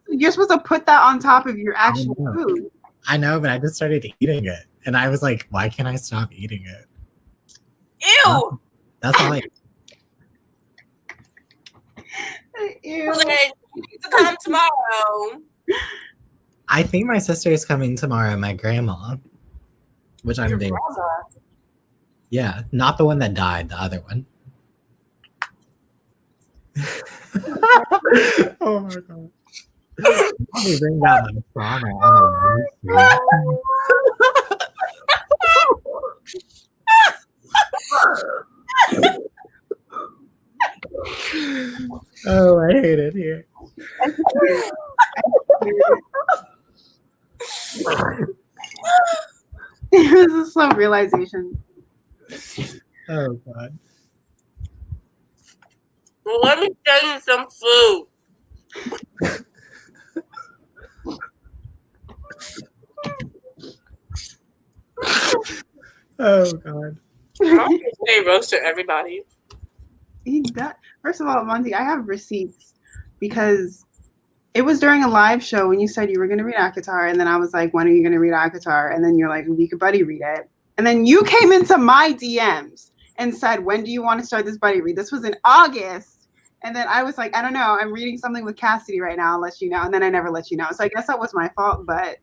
You're supposed to put that on top of your actual food.
I know, but I just started eating it. And I was like, why can't I stop eating it?
Ew!
That's all I ate.
Ew. You need to come tomorrow.
I think my sister is coming tomorrow, my grandma. Which I'm doing. Yeah, not the one that died, the other one. Oh my god. Let me bring down my trauma on Oh, I hate it here.
This is slow realization.
Oh god.
Well, let me send you some food.
Oh god.
I say roast to everybody.
First of all, Monty, I have receipts because it was during a live show when you said you were going to read ACOTAR, and then I was like, when are you going to read ACOTAR? And then you're like, we could buddy read it. And then you came into my DMs and said, when do you want to start this buddy read? This was in August. And then I was like, I don't know. I'm reading something with Cassidy right now. I'll let you know. And then I never let you know. So I guess that was my fault, but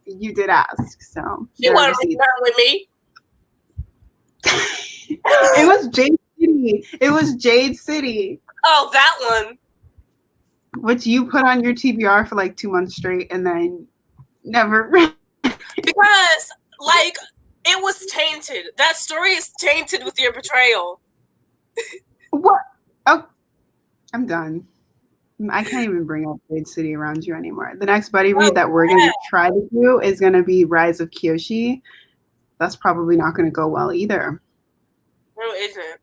you did ask. So
You want to read that with me?
It was Jade City. It was Jade City.
Oh, that one.
Which you put on your TBR for like 2 months straight and then never read.
Because, like, it was tainted. That story is tainted with your betrayal.
What? Oh, I'm done. I can't even bring up Jade City around you anymore. The next buddy read that we're going to try to do is going to be Rise of Kyoshi. That's probably not going to go well either.
No, it isn't.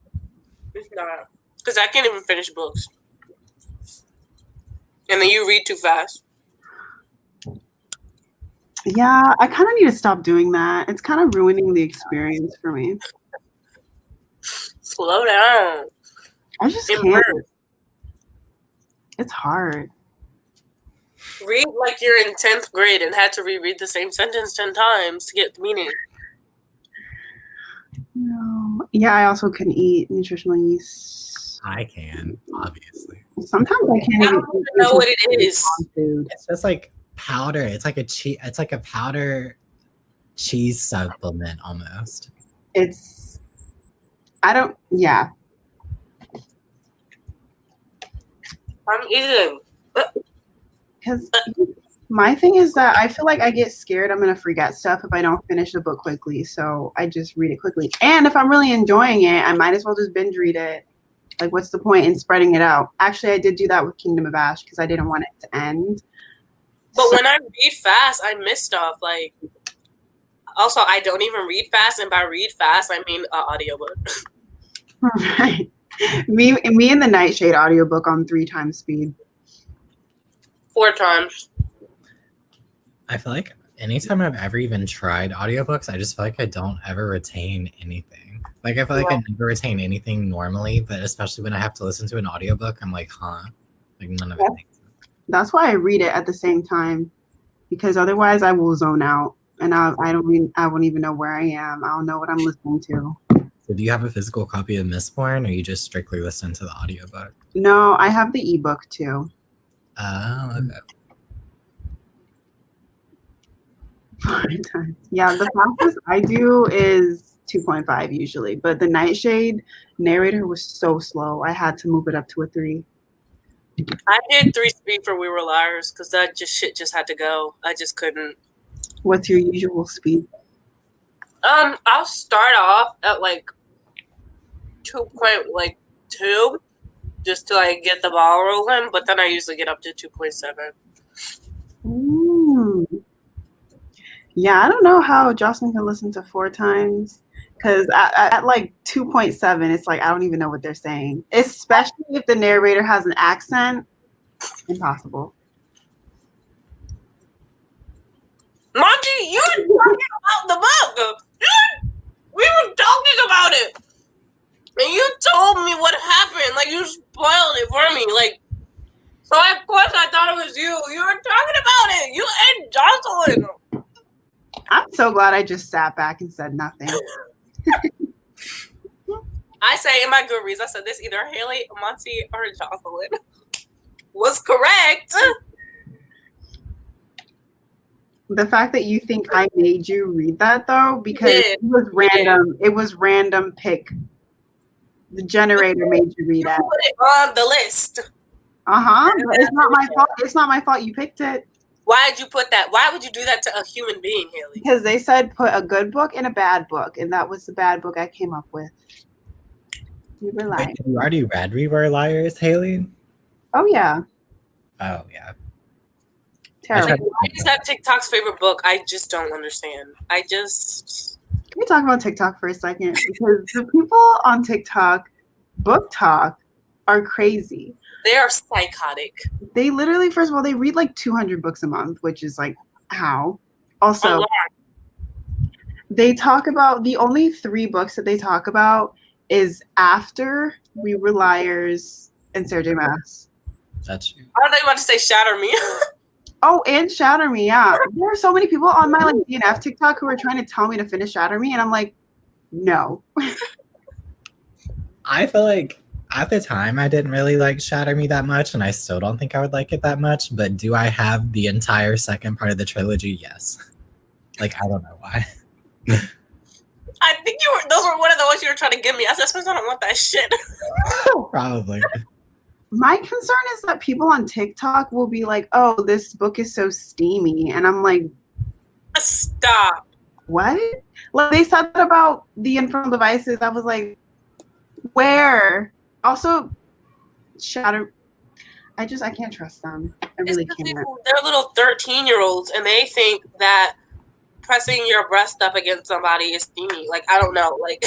It's not. Because I can't even finish books. And then you read too fast.
Yeah, I kind of need to stop doing that. It's kind of ruining the experience for me.
Slow down.
I just can't. It's hard.
Read like you're in 10th grade and had to reread the same sentence 10 times to get the meaning.
No. Yeah, I also can eat nutritional yeast.
I can, obviously.
Sometimes I can't
I don't even know what it is.
It's just like powder. It's like a powder cheese supplement almost.
Yeah.
I'm eating.
Because my thing is that I feel like I get scared I'm going to forget stuff if I don't finish the book quickly. So I just read it quickly. And if I'm really enjoying it, I might as well just binge read it. Like, what's the point in spreading it out? Actually, I did do that with Kingdom of Ash because I didn't want it to end.
But when I read fast, I miss stuff. Like, also, I don't even read fast. And by read fast, I mean audiobook.
Right. Me and the Nightshade audiobook on 3 times speed.
4 times.
I feel like anytime I've ever even tried audiobooks, I just feel like I don't ever retain anything. Like, I feel like I never retain anything normally, but especially when I have to listen to an audiobook, I'm like, huh? Like, none of it makes sense.
That's why I read it at the same time, because otherwise I will zone out and I won't even know where I am. I don't know what I'm listening to.
So do you have a physical copy of Mistborn, or you just strictly listen to the audiobook?
No, I have the ebook too.
Oh, okay.
Yeah, the fastest I do is 2.5 usually, but the Nightshade narrator was so slow. I had to move it up to a 3.
I did 3 speed for We Were Liars because that shit just had to go. I just couldn't.
What's your usual speed?
I'll start off at like 2.2 just to like get the ball rolling, but then I usually get up to 2.7.
Yeah, I don't know how Jocelyn can listen to 4 times because at like 2.7, it's like I don't even know what they're saying, especially if the narrator has an accent. Impossible.
Monty, you were talking about the book. We were talking about it. And you told me what happened. Like, you spoiled it for me. Like, so of course I thought it was you. You were talking about it. You and Jocelyn.
I'm so glad I just sat back and said nothing.
I say in my goodreads, I said this either Haley, Monty, or Jocelyn was correct.
The fact that you think I made you read that though, because
did.
it was random. It was random pick. The generator made you read
You
it.
put it on the list.
But it's not my fault. It's not my fault you picked it.
Why did you put that? Why would you do that to a human being, Haley?
Because they said put a good book and a bad book, and that was the bad book I came up with. You were lying.
Wait, you already read We Were Liars, Haley?
Oh yeah.
Oh yeah.
Terrible.
Like, why is that TikTok's favorite book? I just don't understand.
Can we talk about TikTok for a second? Because the people on TikTok, book talk, are crazy.
They are psychotic.
They literally, first of all, they read like 200 books a month, which is like, how? Also, they talk about, the only 3 books that they talk about is After, We Were Liars, and Sarah J. Maas.
That's true.
I thought you want to say Shatter Me.
Oh, and Shatter Me, yeah. There are so many people on my like DNF TikTok who are trying to tell me to finish Shatter Me, and I'm like, no.
I feel like at the time I didn't really like Shatter Me that much, and I still don't think I would like it that much. But do I have the entire second part of the trilogy? Yes. Like, I don't know why.
I think those were one of the ones you were trying to give me. I said, I don't want that shit.
Probably.
My concern is that people on TikTok will be like, oh, this book is so steamy. And I'm like,
Stop.
what? Like, they said that about the Infernal Devices. I was like, where? Also, Shatter. I can't trust them. I really can't.
They're little 13-year-olds, and they think that pressing your breast up against somebody is steamy. Like, I don't know. Like,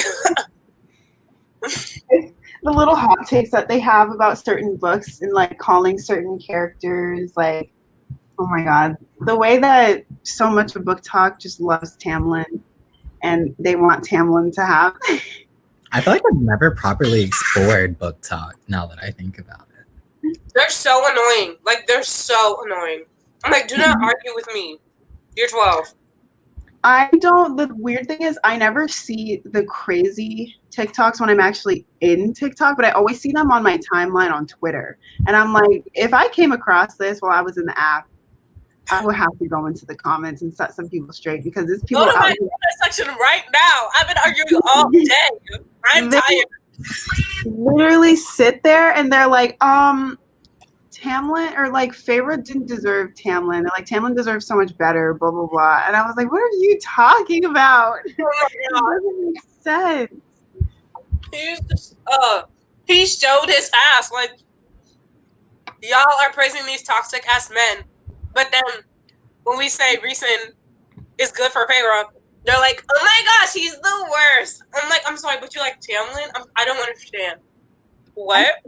the little hot takes that they have about certain books and like calling certain characters, like, oh my god, the way that so much of book talk just loves Tamlin, and they want Tamlin to have.
I feel like I've never properly explored book talk now that I think about it.
they're so annoying. Like, they're so annoying. I'm like, do not argue with me. You're 12.
The weird thing is I never see the crazy TikToks when I'm actually in TikTok, but I always see them on my timeline on Twitter. And I'm like, if I came across this while I was in the app, I would have to go into the comments and set some people straight, because there's people
Go to
out
my
here.
comment section right now. I've been arguing all day. I'm tired.
Literally sit there and they're like, Tamlin, or like Feyre didn't deserve Tamlin. They're like, Tamlin deserves so much better, blah, blah, blah. And I was like, what are you talking about? It doesn't make sense.
He showed his ass. Like, y'all are praising these toxic ass men, but then when we say Rhysand is good for Feyre, they're like, oh my gosh, he's the worst. I'm like, I'm sorry, but you like Tamlin? I don't understand. What?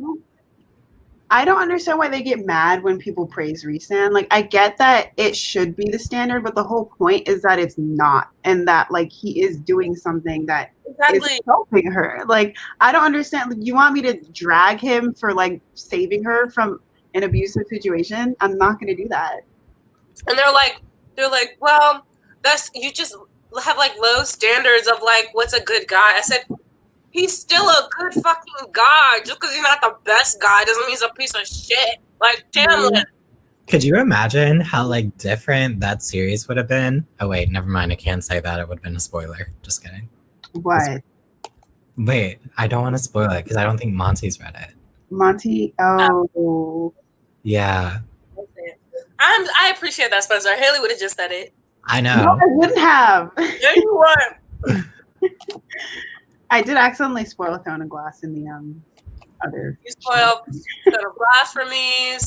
I don't understand why they get mad when people praise Rhysand. Like, I get that it should be the standard, but the whole point is that it's not, and that like he is doing something that is helping her. Like, I don't understand. Like, you want me to drag him for like saving her from an abusive situation? I'm not going to do that.
And they're like, well, you just have like low standards of like what's a good guy. I said, he's still a good fucking guy. Just because he's not the best guy doesn't mean he's a piece of shit. Like, Tamlin.
Could you imagine how like different that series would have been? Oh wait, never mind. I can't say that. It would have been a spoiler. Just kidding.
What?
Wait, I don't want to spoil it because I don't think Monty's read it.
Monty? Oh.
Yeah.
I appreciate that, Spencer. Haley would have just said it.
I know.
No, I wouldn't have.
Yeah, you would.
I did accidentally spoil Throne of Glass in the other.
You spoiled Throne of Glass for me.
I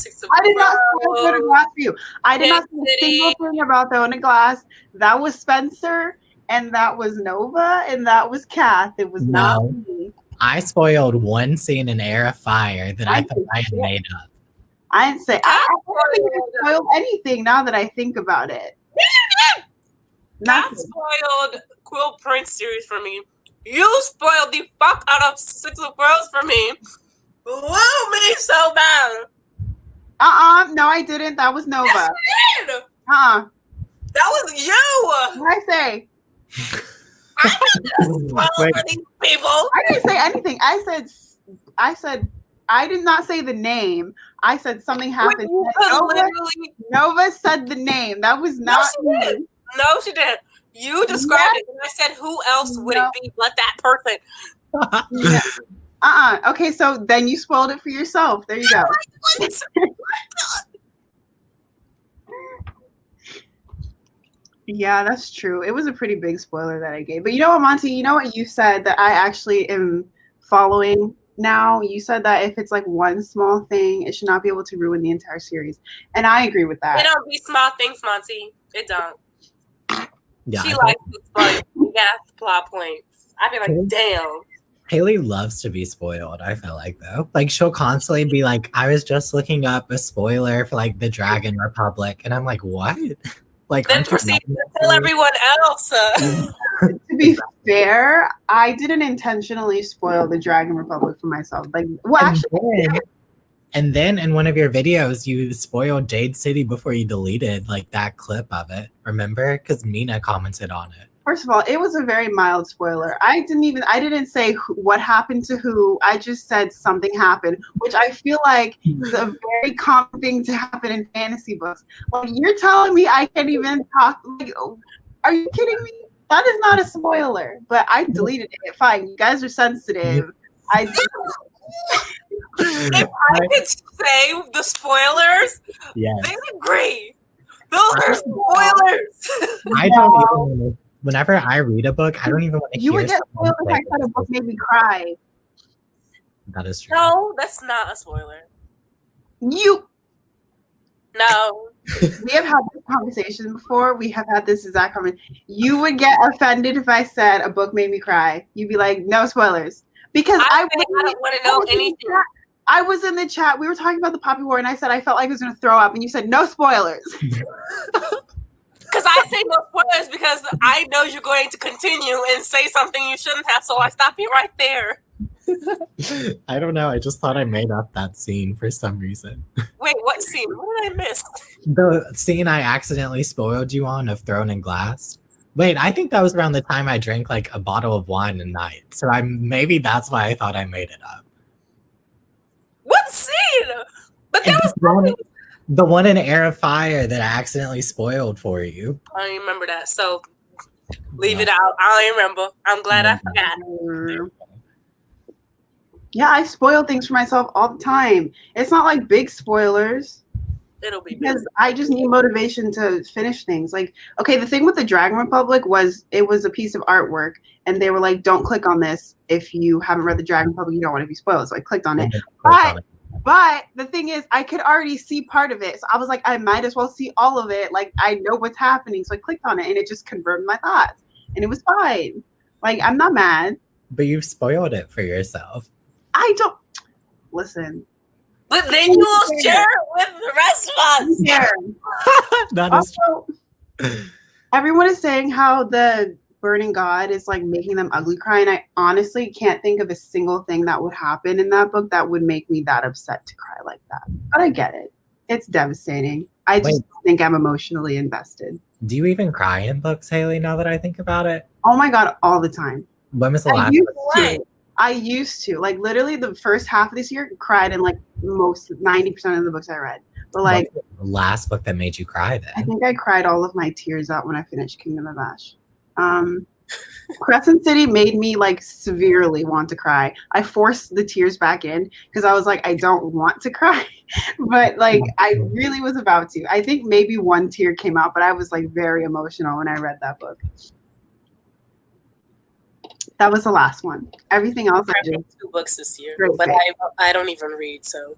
did not spoil Throne of Glass for you. I did not say a single thing about Throne of Glass. That was Spencer, and that was Nova, and that was Kath. It was not me.
I spoiled one scene in Air of Fire that I thought I had made up.
I didn't say I haven't spoiled anything now that I think about it.
Kath spoiled Quill Prince series for me. You spoiled the fuck out of Six of Crows for me. Woo me so bad.
No, I didn't. That was Nova.
Yes, you did.
That
was you.
What did I say?
I didn't spoil for these people.
I didn't say anything. I said I did not say the name. I said something happened. Nova said the name. That was not me.
No, she didn't. You described it, and I said, who else would it be but that person?
Yeah. Okay, so then you spoiled it for yourself. There you go. Yeah, that's true. It was a pretty big spoiler that I gave. But you know what, Monty? You know what you said that I actually am following now? You said that if it's like one small thing, it should not be able to ruin the entire series. And I agree with that.
It don't be small things, Monty. It don't.
Yeah,
she likes to spoil plot points. I be like, damn.
Haley loves to be spoiled, I feel like, though. Like, she'll constantly be like, I was just looking up a spoiler for, like, the Dragon Republic. And I'm like, what? Like,
then proceed to tell everyone else.
To be fair, I didn't intentionally spoil the Dragon Republic for myself. Like, well, actually...
And then in one of your videos, you spoiled Jade City before you deleted, like, that clip of it. Remember? Because Mina commented on it.
First of all, it was a very mild spoiler. I didn't say what happened to who. I just said something happened, which I feel like is a very common thing to happen in fantasy books. Like, you're telling me I can't even talk. Like, are you kidding me? That is not a spoiler. But I deleted it. Fine, you guys are sensitive.
If I could say the spoilers, they agree. Those are spoilers.
I don't even. Whenever I read a book, I don't even want to hear.
You would get spoiled if I said a book made me cry.
That is true.
No, that's not a spoiler.
No.
We
have had this conversation before. We have had this exact conversation. You would get offended if I said a book made me cry. You'd be like, no spoilers. Because I
don't want to know anything.
I was in the chat. We were talking about the Poppy War, and I said I felt like I was going to throw up, and you said no spoilers.
Because I say no spoilers because I know you're going to continue and say something you shouldn't have, so I stop you right there.
I don't know. I just thought I made up that scene for some reason.
Wait, what scene? What did I miss?
The scene I accidentally spoiled you on of Throne and Glass. Wait, I think that was around the time I drank like a bottle of wine a night. So maybe that's why I thought I made it up.
What scene? But that was
the one in Air of Fire that I accidentally spoiled for you.
I don't remember that, so leave it out. I don't remember. I'm glad I forgot.
Yeah, I spoil things for myself all the time. It's not like big spoilers.
It'll be
because I just need motivation to finish things. Like, okay, the thing with the Dragon Republic was it was a piece of artwork, and they were like, "Don't click on this if you haven't read the Dragon Republic. You don't want to be spoiled." So I clicked on it. But the thing is, I could already see part of it. So I was like, I might as well see all of it. Like, I know what's happening. So I clicked on it, and it just confirmed my thoughts. And it was fine. Like, I'm not mad.
But you've spoiled it for yourself.
I don't... Listen.
But then you will share it with the rest of us.
Yeah.
That is
true. Everyone is saying how the Burning God is like making them ugly cry, and I honestly can't think of a single thing that would happen in that book that would make me that upset to cry like that. But I get it. It's devastating. I just think I'm emotionally invested.
Do you even cry in books, Haley, now that I think about it?
Oh my God, all the time.
When was the last book?
I used to. Like, literally the first half of this year, cried in like 90% of the books I read. But like,
the last book that made you cry then?
I think I cried all of my tears out when I finished Kingdom of Ash. Crescent City made me like severely want to cry. I forced the tears back in because I was like, I don't want to cry. But like, I really was about to. I think maybe one tear came out, but I was like very emotional when I read that book. That was the last one. Everything else, I
read 2 books this year,
but
I don't even read. So,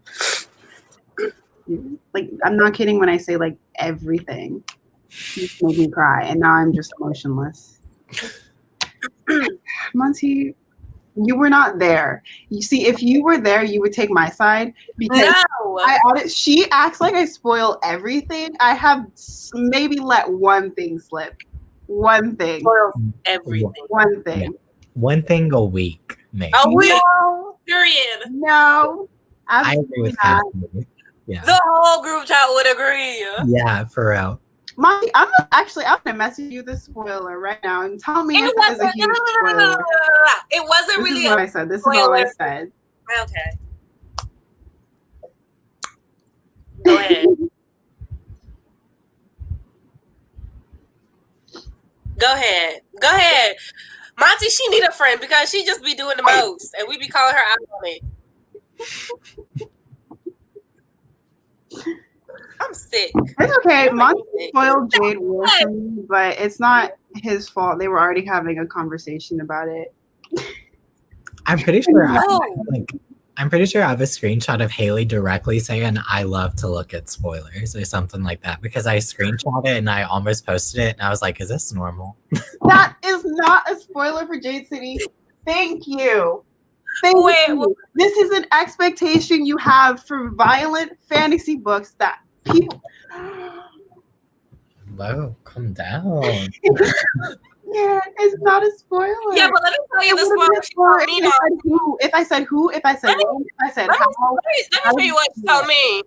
like, I'm not kidding when I say like everything just made me cry, and now I'm just emotionless. Monty, you were not there. You see, if you were there, you would take my side because she acts like I spoil everything. I have maybe let one thing slip. One thing.
Spoil everything.
One thing.
Yeah. One thing a week, maybe.
A week.
No.
Period.
No.
I agree with that. Yeah.
The whole group chat would agree.
Yeah, for real.
Monty, I'm gonna message you the spoiler right now and tell me if it was a huge spoiler.
It wasn't really
what I said. This is all I said.
Okay. Go ahead. Go ahead. Go ahead. Monty, she need a friend because she just be doing the most, and we be calling her out on it. I'm sick.
It's okay.
I'm
Monty
sick.
spoiled Jade with me, but it's not his fault. They were already having a conversation about it.
I'm pretty sure
No.
I'm pretty sure I have a screenshot of Haley directly saying I love to look at spoilers or something like that because I screenshot it and I almost posted it and I was like, is this normal?
That is not a spoiler for Jade City. Thank you. Thank
Wait,
you. This is an expectation you have for violent fantasy books that people.
Whoa, calm down.
Yeah, it's not a spoiler.
Yeah, but let me tell you
It
the
would've
spoiler
been
she
more
told me.
if I said who, if I said when, if I said
Let me
how.
tell you what she told me.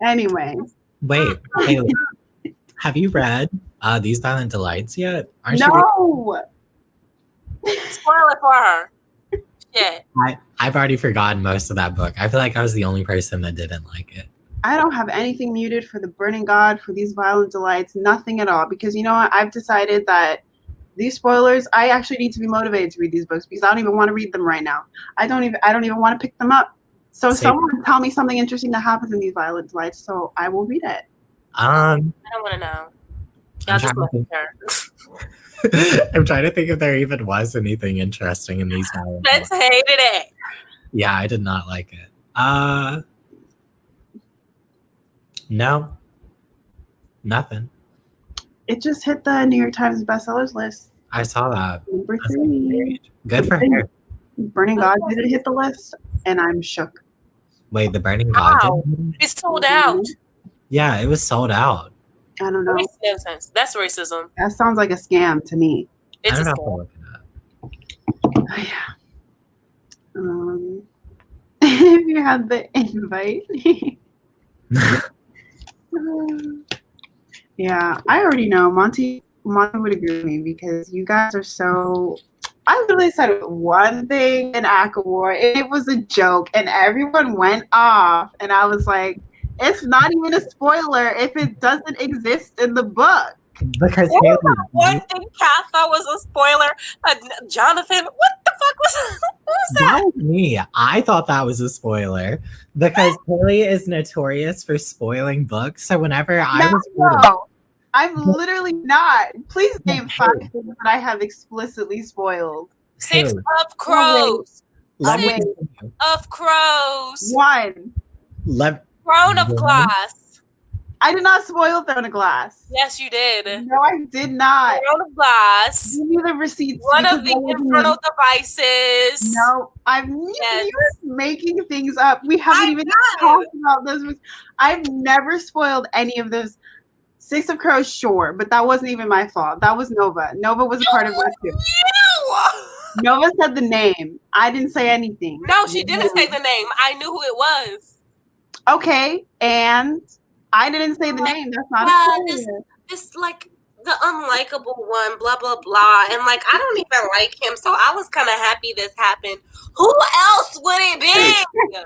Anyway.
Wait, Haley, have you read These Violent Delights yet? Aren't you?
No.
Spoil it for her. Yeah.
I've already forgotten most of that book. I feel like I was the only person that didn't like it.
I don't have anything muted for the Burning God, for These Violent Delights, nothing at all. Because you know what? I've decided that these spoilers, I actually need to be motivated to read these books because I don't even want to read them right now. I don't even want to pick them up. So someone tell me something interesting that happens in These Violent Delights, so I will read it.
I don't want to know. Y'all just message her.
I'm trying to think if there even was anything interesting in These Violent
Let's
Delights.
hated it.
Yeah, I did not like it. No. Nothing.
It just hit the New York Times bestsellers list.
I saw that.
Number 3.
Good for her.
Burning God didn't hit the list, and I'm shook.
Wait, the Burning God
Wow.
didn't?
It's sold out.
Yeah, it was sold out.
I don't know.
That makes no sense. That's racism.
That sounds like a scam to me.
It's
I
a
don't know
scam.
what I'm looking
Yeah. If you had the invite.
at.
Yeah, I already know. Monty would agree with me because you guys are so. I literally said one thing in Akawar, and it was a joke, and everyone went off, and I was like, "It's not even a spoiler if it doesn't exist in the book."
Because
What
Haley,
was that one thing Kat thought was a spoiler? Jonathan, what the fuck was
that
that?
was me. I thought that was a spoiler because Haley is notorious for spoiling books. So whenever I was
No, I'm literally not. Please name 5 things that I have explicitly spoiled.
6
Haley,
of crows.
let me
wait.
continue.
Of crows.
1.
Throne of glass.
I did not spoil Throne of Glass.
Yes, you did.
No, I did not.
Throne of glass.
Give me the receipts.
One
because
of the
that wasn't
infernal
me.
devices.
No,
Yes.
you're making things up. We haven't even talked about those books. I've never spoiled any of those. 6 of Crows, sure, but that wasn't even my fault. That was Nova. Nova was a part of that too.
You.
Nova said the name. I didn't say anything.
No, she didn't say the name. I knew who it was.
Okay, and I didn't say the name. That's not a spoiler.
This like the unlikable one, blah blah blah, and like I don't even like him, so I was kind of happy this happened. Who else would it be?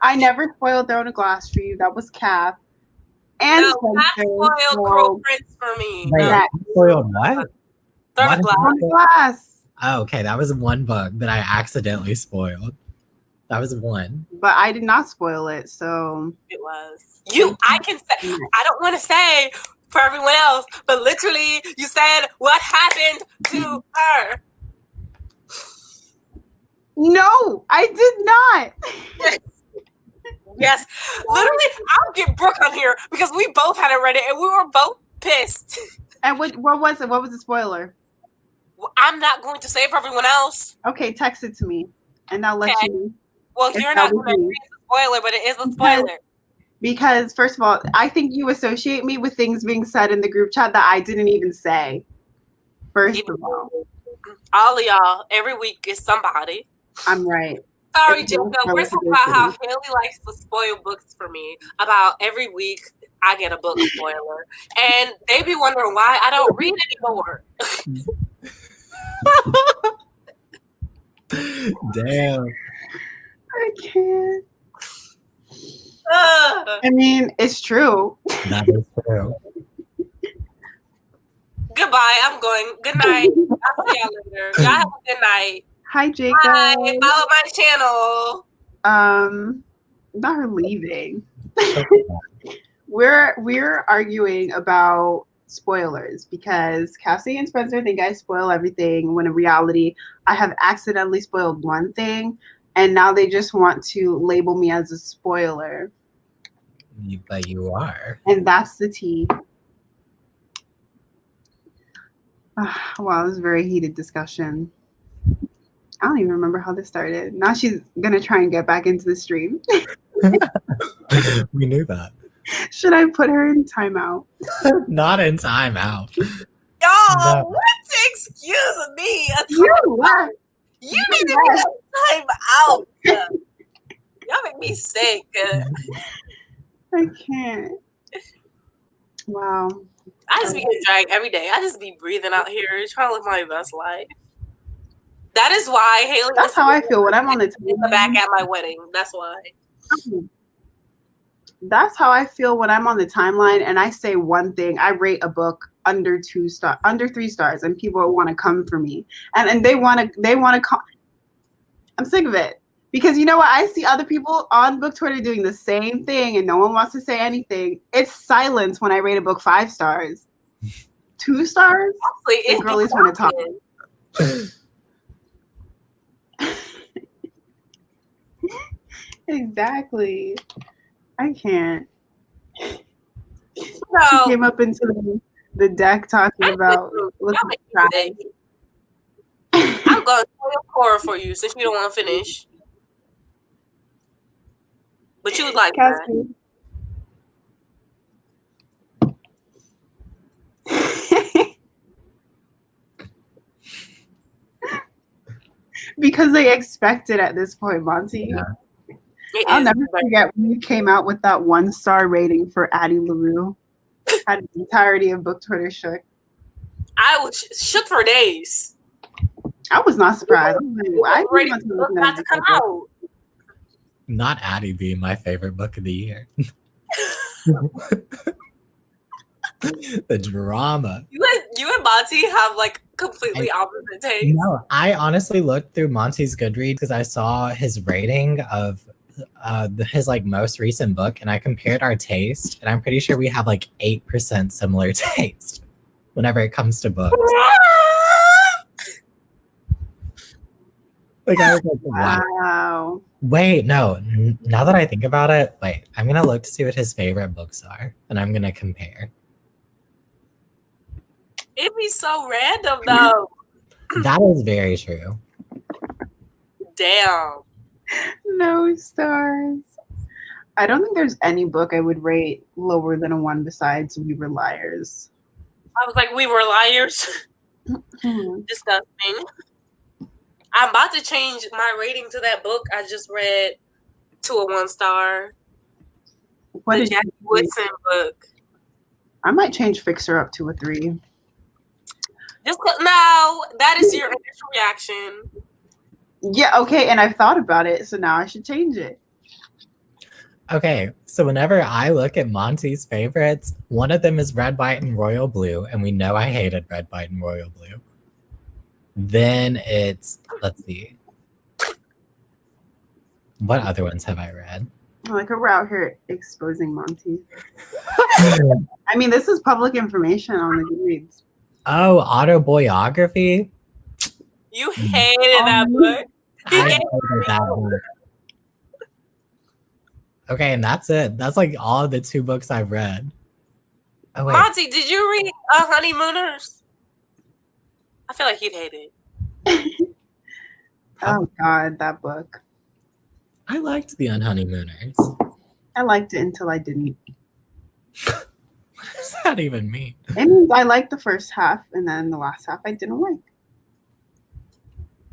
I never spoiled Throne of Glass for you. That was Cap. And
No, that spoiled Crow Prince for me.
Wait,
No.
spoiled what?
Throne of Glass.
Throne of Glass.
Oh, okay, that was one book that I accidentally spoiled. That was one.
But I did not spoil it, so
It was you. I can say. I don't want to say for everyone else, but literally, you said what happened to her.
no, I did not.
Yes, literally, I'll get Brooke on here because we both hadn't read it and we were both pissed.
And what was it? What was the spoiler?
I'm not going to say it for everyone else.
Okay, text it to me, and I'll let you know.
Well,
If
you're
that
not
was
going to
me.
read the spoiler, but it is a spoiler.
Because first of all, I think you associate me with things being said in the group chat that I didn't even say. First of
all of y'all, every week is somebody.
I'm right.
Sorry,
It's
Jacob.
no
We're talking about how Haley likes to spoil books for me. About every week, I get a book spoiler. And they be wondering why I don't read anymore.
Damn.
I can't. I mean, it's true.
That is true.
Goodbye. I'm going. Good night. I'll see y'all later. Y'all have a good night.
Hi, Jacob.
Bye. Follow my channel.
Not her leaving. We're arguing about spoilers because Cassie and Spencer think I spoil everything when in reality I have accidentally spoiled one thing and now they just want to label me as a spoiler.
But you are.
And that's the tea. Wow, it was a very heated discussion. I don't even remember how this started. Now she's gonna try and get back into the stream.
We knew that.
Should I put her in timeout?
Not in timeout.
Y'all, what's the excuse of me? You need to be a timeout. Y'all make me sick.
I can't. Wow.
I just be getting dragged every day. I just be breathing out here, trying to live my best life. That is why Haley.
That's how I feel when I'm on the
back at my wedding. That's why.
That's how I feel when I'm on the timeline and I say one thing. I rate a book under 3 stars, and people want to come for me, and they want to come. I'm sick of it because you know what? I see other people on book Twitter doing the same thing, and no one wants to say anything. It's silence when I rate a book 5 stars. 2 stars? The girlies want to talk. Exactly. I can't.
No.
She came up into the deck talking about looking at
I'm going to spoil horror for you since you don't want to finish. But you would like
Cassie. Because they expect it at this point, Monty.
Yeah.
I'll never forget when you came out with that 1-star rating for Addie LaRue. Had the entirety of book Twitter shook.
I was shook for days.
I was not surprised. I
ready not to come out.
Not Addie being my favorite book of the year. The drama.
You and Monty have like completely opposite tastes.
No, I honestly looked through Monty's Goodreads because I saw his rating of his like most recent book, and I compared our taste, and I'm pretty sure we have like 8% similar taste whenever it comes to books. Like I was like, wow. Wait, no. Now that I think about it, wait, I'm gonna look to see what his favorite books are, and I'm gonna compare.
It'd be so random though.
That is very true.
Damn.
No stars. I don't think there's any book I would rate lower than a 1 besides We Were Liars.
I was like, We Were Liars. Disgusting. I'm about to change my rating to that book I just read to a 1-star.
What
the
is
Jackie Woodson book?
I might change Fixer Up to a 3.
Just no, that is your initial reaction.
Yeah, okay, and I've thought about it, so now I should change it.
Okay, so whenever I look at Monty's favorites, one of them is Red, White, and Royal Blue, and we know I hated Red, White, and Royal Blue. Then it's, let's see. What other ones have I read?
Like we're out here exposing Monty. I mean, this is public information on the Goodreads.
Oh, autobiography?
You hated that book.
I hated that book. Okay, and that's it. That's like all of the 2 books I've read. Oh, wait.
Monty, did you read Honeymooners? I feel like you'd hate it.
Oh God, that book.
I liked the Honeymooners.
I liked it until I didn't.
What does that even mean?
It means I liked the first half, and then the last half I didn't like.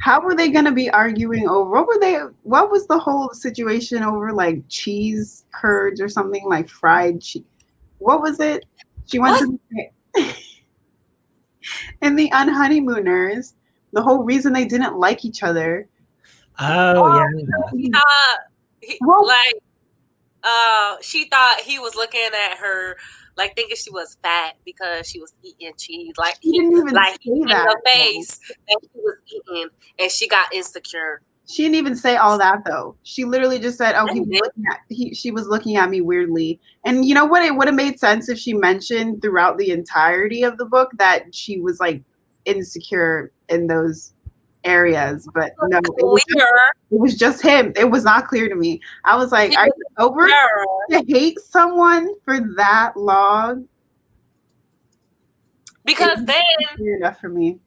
How were they going to be arguing over? What was the whole situation over, like cheese curds or something, like fried cheese? What was it? She went to in the Honeymooners. The whole reason they didn't like each other.
Oh yeah.
she thought he was looking at her like thinking she was fat because she was eating cheese. Like
He didn't even
like
say
in
that.
the face that she was eating, and she got insecure.
She didn't even say all that though. She literally just said, "Oh, she was looking at me weirdly." And you know what? It would have made sense if she mentioned throughout the entirety of the book that she was like insecure in those areas. But no, it was just him. It was not clear to me. I was like, "Are you over to hate someone for that long?"
Because then,
clear enough for me.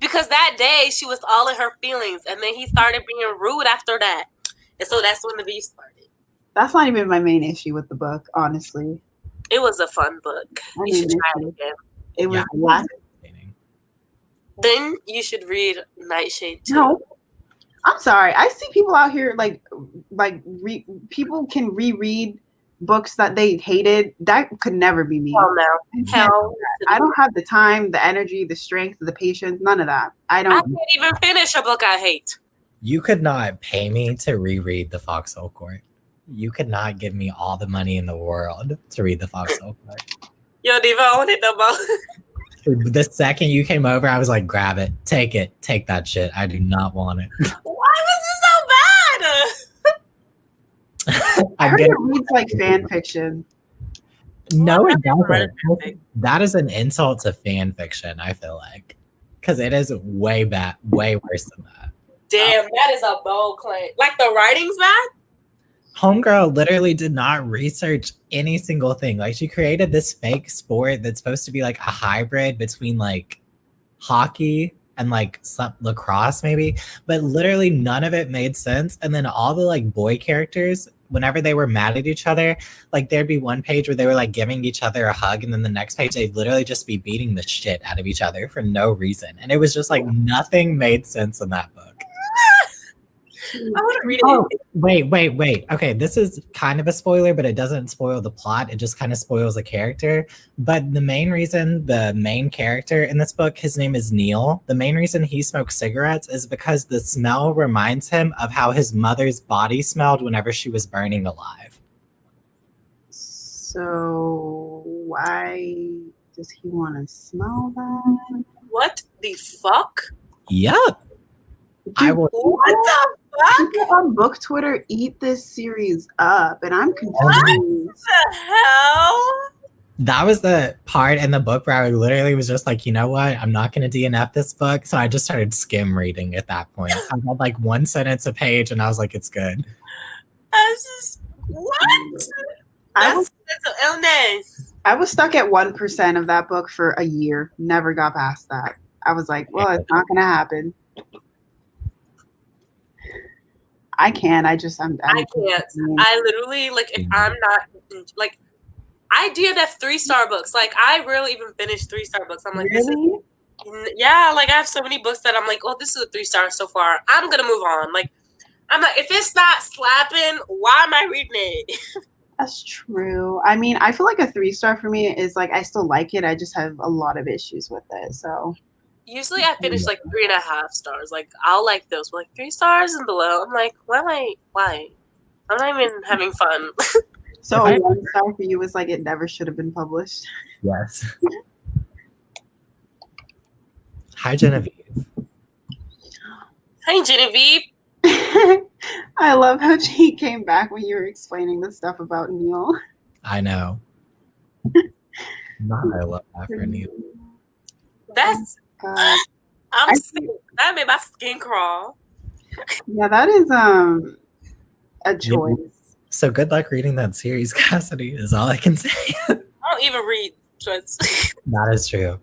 Because that day she was all in her feelings, and then he started being rude after that, and so that's when the beef started.
That's not even my main issue with the book, honestly.
It was a fun book. You should try it again.
It was a lot.
Then you should read Nightshade too.
No, I'm sorry. I see people out here people can reread books that they hated. That could never be me.
Oh no, hell!
I don't have the time, the energy, the strength, the patience. None of that. I can't
even finish a book I hate.
You could not pay me to reread The Foxhole Court. You could not give me all the money in the world to read The Foxhole Court.
You don't even own it no more.
The second you came over, I was like, grab it, take that shit. I do not want it.
Why was it so bad?
I heard it reads like fan fiction.
No, it doesn't. That is an insult to fan fiction, I feel like. Because it is way worse than that.
Damn, that is a bold claim. Like the writing's bad?
Homegirl literally did not research any single thing. Like she created this fake sport that's supposed to be like a hybrid between like hockey and like some lacrosse maybe, but literally none of it made sense. And then all the like boy characters, whenever they were mad at each other, like there'd be one page where they were like giving each other a hug, and then the next page they'd literally just be beating the shit out of each other for no reason. And it was just like nothing made sense in that book.
I want to read it.
Oh, wait. Okay, this is kind of a spoiler, but it doesn't spoil the plot. It just kind of spoils the character. But the main reason the main character in this book, his name is Neil, the main reason he smokes cigarettes is because the smell reminds him of how his mother's body smelled whenever she was burning alive.
So why does he want to smell that?
What the fuck?
Yep.
Dude, what the fuck? People on book Twitter eat this series up, and I'm confused.
What the hell?
That was the part in the book where I literally was just like, you know what? I'm not going to DNF this book. So I just started skim reading at that point. I had like one sentence a page, and I was like, it's good.
What? That's mental illness.
I was stuck at 1% of that book for a year. Never got past that. I was like, well, it's not going to happen. I can't. I can't.
I literally, like, if I'm not, like, I DNF 3-star books. Like, I rarely even finish 3-star books. I'm like,
really?
Yeah, like, I have so many books that I'm like, oh, this is a 3-star so far. I'm going to move on. Like, I'm like, if it's not slapping, why am I reading it?
That's true. I mean, I feel like a 3-star for me is like, I still like it. I just have a lot of issues with it. So
usually I finish like 3.5 stars. Like I'll like those, but like 3 stars and below. I'm like, why? I'm not even having fun.
So a 1 star for you was like it never should have been published.
Yes. Hi, Genevieve.
Hi, Genevieve.
I love how she came back when you were explaining the stuff about Neil.
I know. I love that for Neil.
That's I'm sick. That made my skin crawl.
Yeah, that is a choice.
Yeah. So good luck reading that series, Cassidy, is all I can say.
I don't even read choice.
That is true.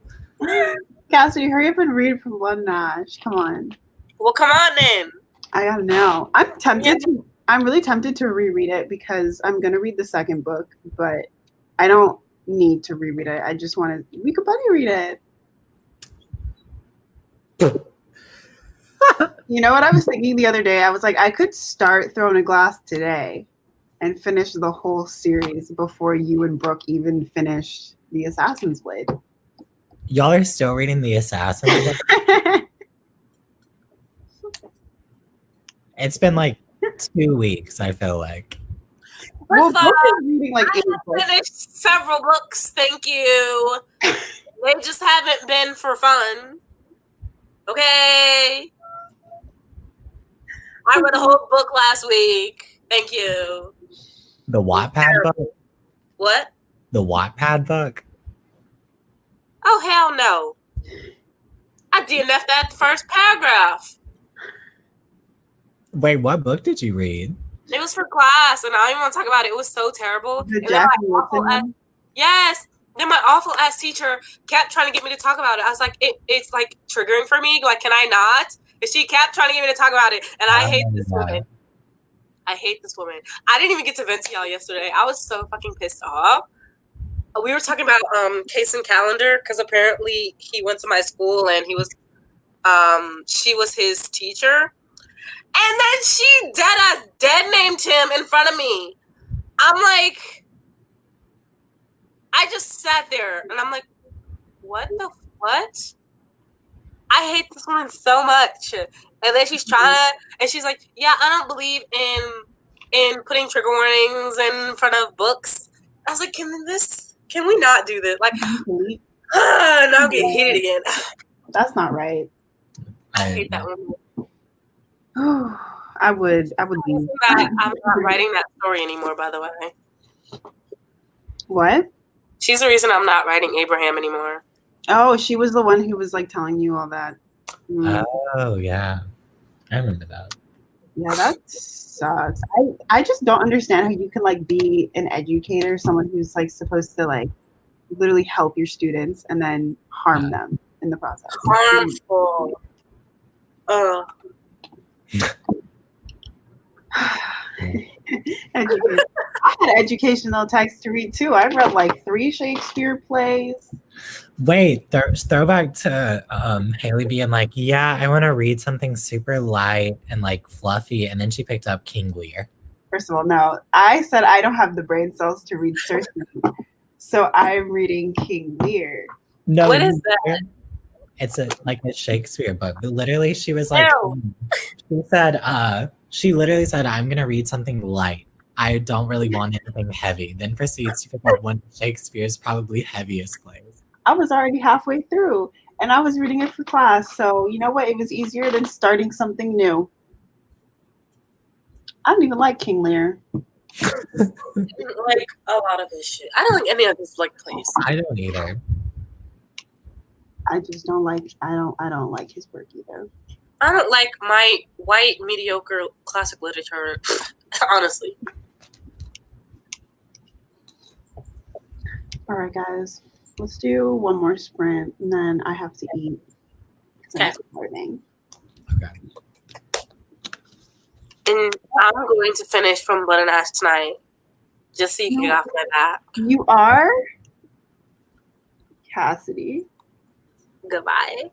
Cassidy, hurry up and read from Blood and Ash. Come on.
Well, come on then.
I gotta know. I'm really tempted to reread it because I'm gonna read the second book, but I don't need to reread it. I just want to. We could buddy read it. You know what I was thinking the other day? I was like, I could start Throne of Glass today and finish the whole series before you and Brooke even finish The Assassin's Blade.
Y'all are still reading The Assassin's Blade? It's been like 2 weeks, I feel like.
Well,
First of all,
Brooke is reading like
I
8
have
books.
finished several books, thank you. They just haven't been for fun. Okay? I read a whole book last week. Thank you.
The Wattpad book?
What?
The Wattpad book?
Oh, hell no. I DNF'd that first paragraph.
Wait, what book did you read?
It was for class, and I don't even want to talk about it. It was so terrible.
The
And then
Jack
my awful ass,
Wilson.
yes. Then my awful ass teacher kept trying to get me to talk about it. I was like, it's like triggering for me. Like, can I not? And she kept trying to get me to talk about it. And I hate this woman. I hate this woman. I didn't even get to vent to y'all yesterday. I was so fucking pissed off. We were talking about Kason Calendar because apparently he went to my school and he was she was his teacher. And then she dead named him in front of me. I'm like, I just sat there and I'm like, what the what? I hate this woman so much. And then she's trying to, and she's like, yeah, I don't believe in putting trigger warnings in front of books. I was like, can we not do this? Like, now I'm getting heated again.
That's not right.
I hate that woman.
I would leave.
I'm not writing that story anymore, by the way.
What?
She's the reason I'm not writing Abraham anymore.
Oh, she was the one who was like telling you all that.
Oh, yeah. I remember that.
Yeah, that sucks. I just don't understand how you can like be an educator, someone who's like supposed to like literally help your students and then harm them in the process.
Harmful.
I had educational text to read too. I read like 3 Shakespeare plays.
Wait, throwback to Haley being like, yeah, I want to read something super light and like fluffy. And then she picked up King Lear.
First of all, no. I said I don't have the brain cells to read Cersei. So I'm reading King Lear.
No,
what is that?
It's like a Shakespeare book. But literally she was like, she literally said, I'm gonna read something light. I don't really want anything heavy. Then proceeds to pick up one of Shakespeare's probably heaviest plays.
I was already halfway through and I was reading it for class. So you know what? It was easier than starting something new. I don't even like King Lear.
Like a lot of his shit. I don't like any of his like plays.
I don't either.
I just don't like I don't like his work either.
I don't like my white mediocre classic literature, honestly.
All right, guys. Let's do one more sprint and then I have to eat.
Okay.
Learning.
Okay.
And I'm going to finish From Blood and Ash tonight. Just so you can get off my back.
You are? Cassidy.
Goodbye.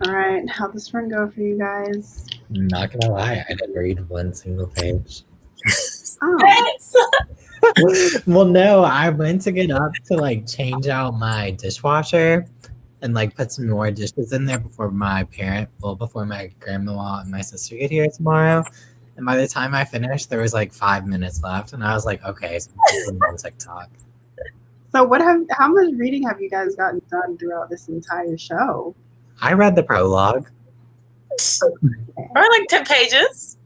All right, how'd this one go for you guys?
Not gonna lie, I didn't read one single page.
Oh,
Well, no, I went to get up to like change out my dishwasher and like put some more dishes in there before my grandma and my sister get here tomorrow. And by the time I finished, there was like 5 minutes left, and I was like, okay, so I'm on TikTok.
so how much reading have you guys gotten done throughout this entire show?
I read the prologue.
Or like 10 pages.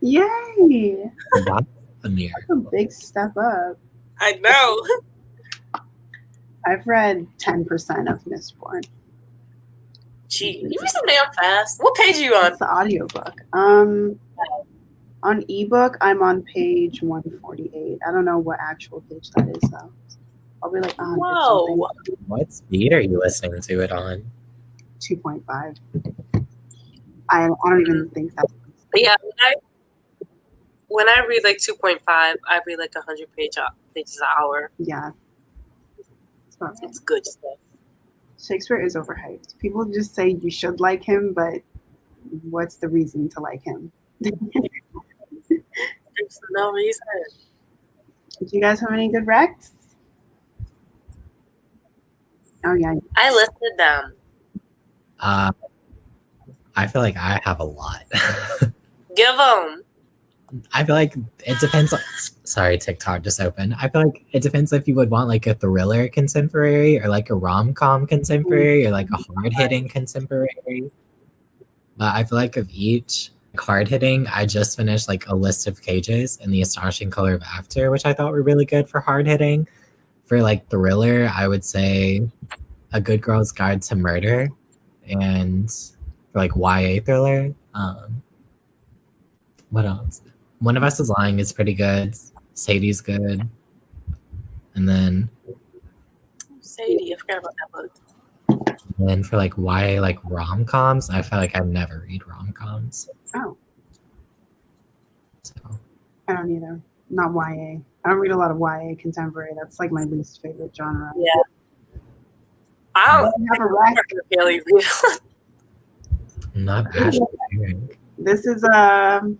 Yay!
That's a
That's a
miracle.
big step up.
I know.
I've read 10% of Mistborn.
Gee, you read so damn fast. What page are you on?
It's the audiobook. On ebook, I'm on page 148. I don't know what actual page that is though. I'll be like,
Whoa.
What speed are you listening to it on?
2.5. I don't even think that's.
Yeah, when I read like 2.5, I read like 100 pages an hour.
Yeah.
It's good stuff.
Shakespeare is overhyped. People just say you should like him, but what's the reason to like him?
There's no reason.
Do you guys have any good recs? Oh yeah.
I listed them.
I feel like I have a lot.
Give them.
I feel like it depends. Sorry, TikTok just opened. I feel like it depends if you would want like a thriller contemporary or like a rom-com contemporary or like a hard-hitting contemporary. But I feel like of each hard-hitting, I just finished like A List of Cages and The Astonishing Color of After, which I thought were really good for hard-hitting. For like thriller, I would say A Good Girl's Guide to Murder, and for like YA thriller, what else? One of Us is Lying is pretty good. Sadie's good. And then
Sadie, I forgot about that book.
And then for like YA like rom-coms, I feel like I never read rom-coms.
Oh.
So
I don't either. Not YA. I don't read a lot of YA contemporary. That's like my least favorite genre.
Yeah. I don't
have a rec.
really read.
I'm not actually hearing.
This is a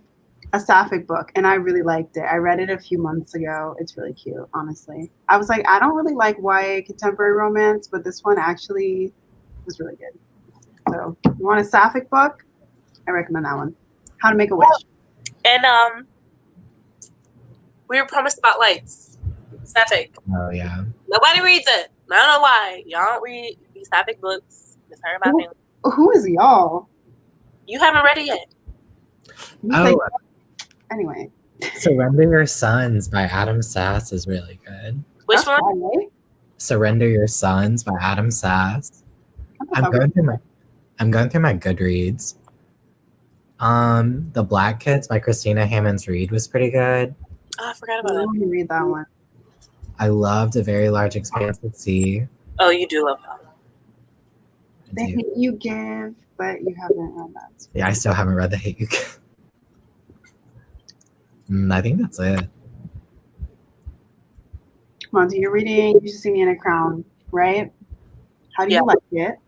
sapphic book, and I really liked it. I read it a few months ago. It's really cute, honestly. I was like, I don't really like YA contemporary romance, but this one actually was really good. So, you want a sapphic book? I recommend that one. How to Make a Wish.
And We Were Promised Spotlights. Sapphic.
Oh yeah.
Nobody reads it. I don't know why. Y'all don't read these sapphic books. It's heard about me.
Who is y'all?
You haven't read it yet.
Anyway.
Surrender Your Sons by Adam Sass is really good.
Which
That's
one?
YA?
Surrender Your Sons by Adam Sass. I'm going through my Goodreads. The Black Kids by Christina Hammonds Reed was pretty good.
Oh, I forgot
I
about that.
want to read that one.
I loved A Very Large Expanse of Sea.
Oh, you do love that.
The Hate You Give, but you haven't read that.
Yeah, I still haven't read The Hate You Give. I think that's it.
Monty, you're reading You Should See Me in a Crown, right? How do you like it?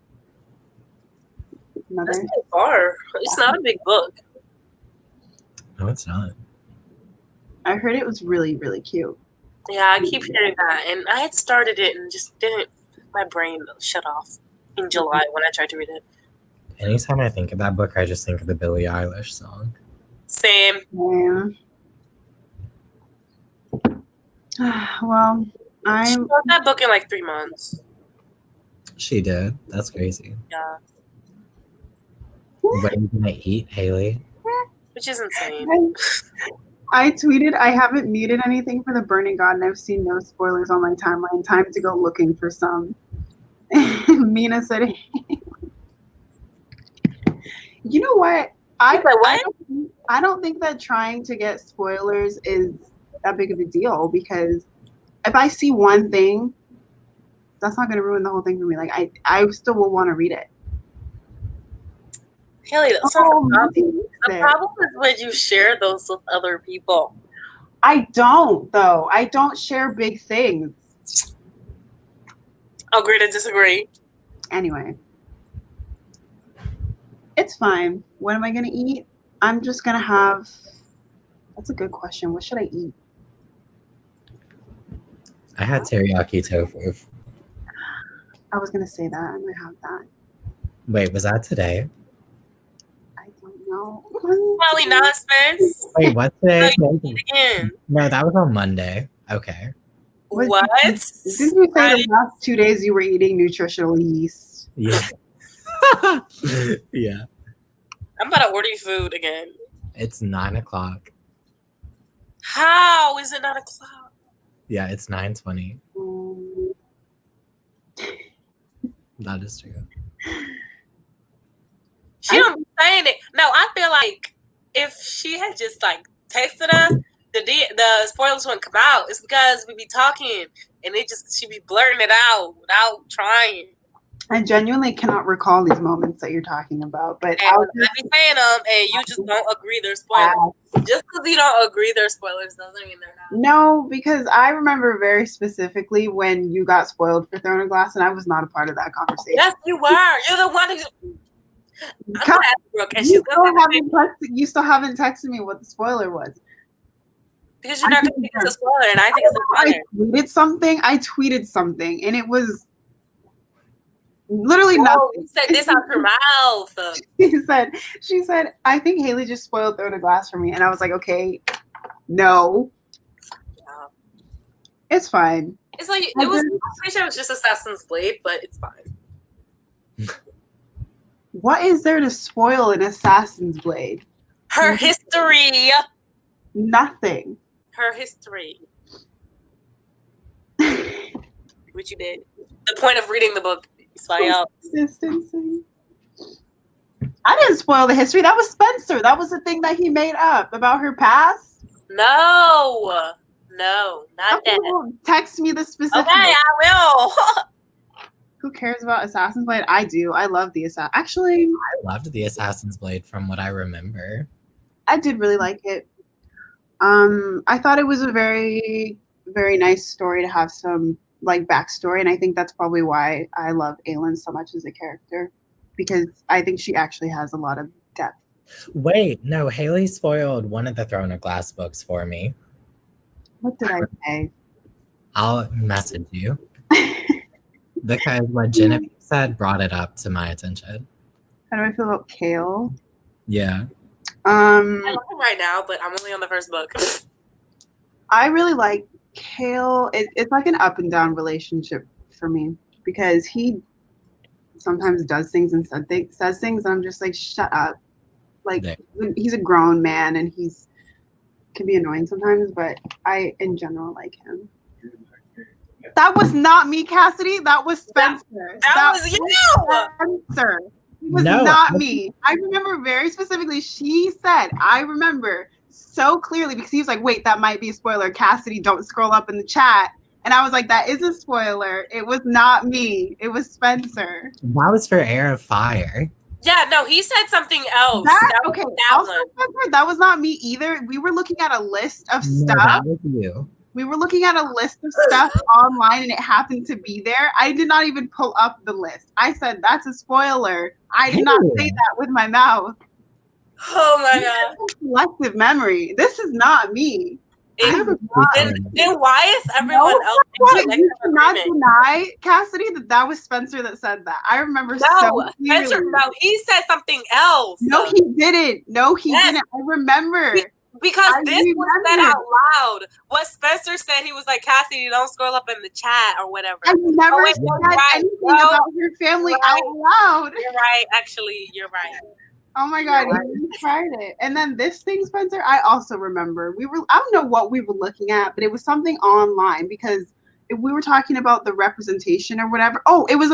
Another?
That's too far. It's not a big book.
No, it's not.
I heard it was really, really cute.
Yeah, I keep hearing that. And I had started it and just didn't, my brain shut off in July when I tried to read it.
Anytime I think of that book, I just think of the Billie Eilish song.
Same.
Yeah. Well,
She wrote that book in like 3 months.
She did. That's crazy.
Yeah.
What are you gonna eat, Haley?
Which is insane.
I tweeted, I haven't muted anything for The Burning God, and I've seen no spoilers on my timeline. Time to go looking for some. Mina said, you know what? I don't think that trying to get spoilers is that big of a deal, because if I see one thing, that's not going to ruin the whole thing for me. Like, I still will want to read it.
Haley, that's not the problem. The problem is when you share those with other people.
I don't, though. I don't share big things.
Agree to disagree.
Anyway. It's fine. What am I gonna eat? I'm just gonna have. That's a good question. What should I eat?
I had teriyaki tofu.
I was gonna say that. I might have that.
Wait, was that today?
I don't know.
Probably not, Spence.
Wait, what's today?
Again.
No, that was on Monday. Okay.
What?
Didn't you say the last 2 days you were eating nutritional yeast?
Yeah. Yeah.
I'm about to order you food again.
It's 9:00.
How is it 9:00?
Yeah, it's 9:20. That is true.
She don't be saying it. No, I feel like if she had just like texted us, the spoilers wouldn't come out. It's because we be talking and she be blurting it out without trying.
I genuinely cannot recall these moments that you're talking about, but
I be saying them, and you just don't agree they're spoilers. Just because you don't agree they're spoilers doesn't mean they're not.
No, because I remember very specifically when you got spoiled for Throne of Glass, and I was not a part of that conversation.
Yes, you were. You're the one who. I'm gonna ask Brooke, and she's
you still haven't texted me what the spoiler was.
Because you're not going to think it's a spoiler, and I think it's a spoiler.
I tweeted something, and it was literally nothing.
You said this out your mouth.
She said, I think Haley just spoiled Throne of Glass for me. And I was like, okay, no. Yeah. It's fine.
It's like, I'm pretty sure it was just Assassin's Blade, but it's fine.
What is there to spoil in Assassin's Blade?
Her history.
Nothing.
Her history. What you did. The point of reading the book is find out.
Consistency. I didn't spoil the history. That was Spencer. That was the thing that he made up about her past.
No, not that.
Text me the specific.
Okay, I will.
Who cares about Assassin's Blade? I do. I love the Assassin. Actually,
I loved the Assassin's Blade from what I remember.
I did really like it. I thought it was a very, very nice story to have some like backstory, and I think that's probably why I love Aelin so much as a character, because I think she actually has a lot of depth.
Wait, no, Haley spoiled one of the Throne of Glass books for me.
What did I say?
I'll message you. Because what Genevieve said brought it up to my attention.
How do I feel about Kale?
Yeah.
I love him right now, but I'm only on the first book.
I really like Kale. It's like an up and down relationship for me, because he sometimes does things and says things, and I'm just like, shut up. Like, he's a grown man, and can be annoying sometimes, but I, in general, like him. That was not me, Cassidy. That was Spencer.
That was you.
Spencer. It was not me. I remember very specifically, she said, I remember so clearly, because he was like, wait, that might be a spoiler. Cassidy, don't scroll up in the chat. And I was like, that is a spoiler. It was not me. It was Spencer.
That was for Heir of Fire.
Yeah, no, he said something else.
Okay, that was not me either. We were looking at a list of stuff.
That was you.
We were looking at a list of stuff online, and it happened to be there. I did not even pull up the list. I said, that's a spoiler. I did not say that with my mouth.
Oh my God.
Selective memory. This is not me.
Then why is everyone else
you cannot deny, Cassidy, that was Spencer that said that. I remember so clearly.
Spencer, no, he said something else.
No, he didn't. Didn't. I remember.
Because this was said out loud. What Spencer said, he was like, Cassidy, don't scroll up in the chat or whatever.
I never said anything about your family out loud.
You're right. Actually, you're right.
Oh my God, you tried it. And then this thing, Spencer, I also remember. I don't know what we were looking at, but it was something online, because we were talking about the representation or whatever. Oh, it was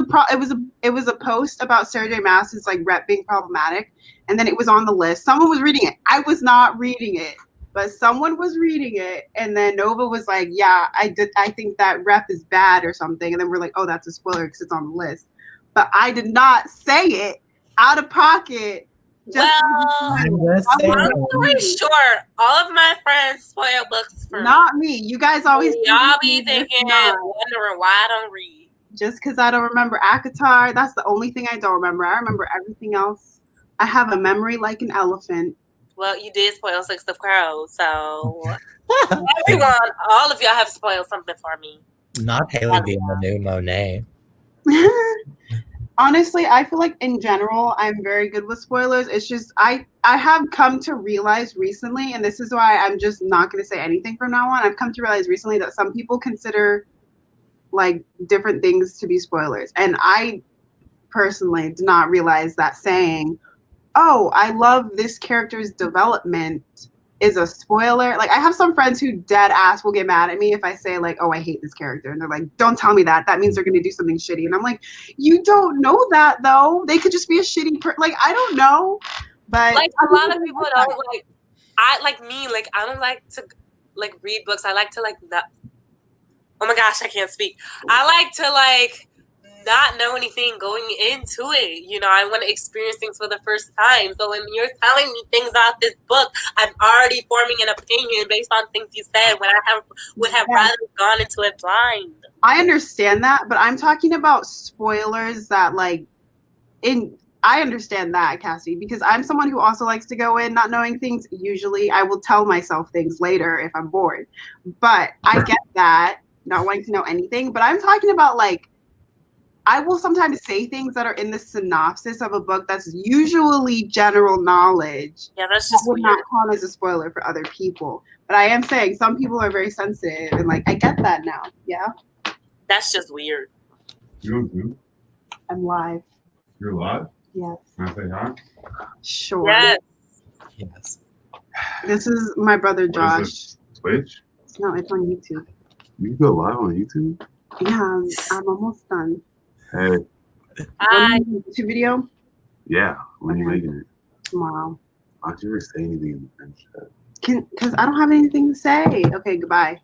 a post about Sarah J. Maas's like rep being problematic, and then it was on the list. Someone was reading it. I was not reading it, but someone was reading it, and then Nova was like, "Yeah, I think that rep is bad or something," and then we're like, "Oh, that's a spoiler because it's on the list." But I did not say it out of pocket.
Long story short, all of my friends spoil books for
not me. You guys always
y'all be thinking, wondering why I don't read.
Just because I don't remember ACOTAR, that's the only thing I don't remember. I remember everything else. I have a memory like an elephant.
Well, you did spoil Six of Crows, so everyone, all of y'all have spoiled something for me.
Not Haley being the new Monet.
Honestly, I feel like in general, I'm very good with spoilers. It's just I have come to realize recently, and this is why I'm just not going to say anything from now on. I've come to realize recently that some people consider like different things to be spoilers, and I personally did not realize that saying, "Oh, I love this character's development," is a spoiler. Like I have some friends who dead ass will get mad at me if I say like, "Oh, I hate this character," and they're like, "Don't tell me that. That means they're going to do something shitty." And I'm like, "You don't know that though. They could just be a shitty like I don't know." But
like a lot of people don't like. I like me. Like I don't like to like read books. I like to like not. Oh my gosh, I can't speak. I like to like not know anything going into it. You know, I want to experience things for the first time. So when you're telling me things about this book, I'm already forming an opinion based on things you said when I would have rather gone into it blind.
I understand that, but I'm talking about spoilers that like I understand that, Cassie, because I'm someone who also likes to go in not knowing things. Usually I will tell myself things later if I'm bored. But I get that, not wanting to know anything. But I'm talking about like I will sometimes say things that are in the synopsis of a book that's usually general knowledge.
Yeah, that's just
would not count as a spoiler for other people. But I am saying some people are very sensitive, and like I get that now. Yeah.
That's just weird.
I'm live.
You're live?
Yes.
Can I say hi?
Sure.
Yes.
Yes.
This is my brother
What
Josh.
is it? Twitch?
No, it's on YouTube.
You can go live on YouTube?
Yeah, I'm almost done.
Hey.
YouTube video?
Yeah. When are you making it?
Tomorrow.
Why don't you ever say anything in the friend chat?
Because I don't have anything to say. Okay, goodbye.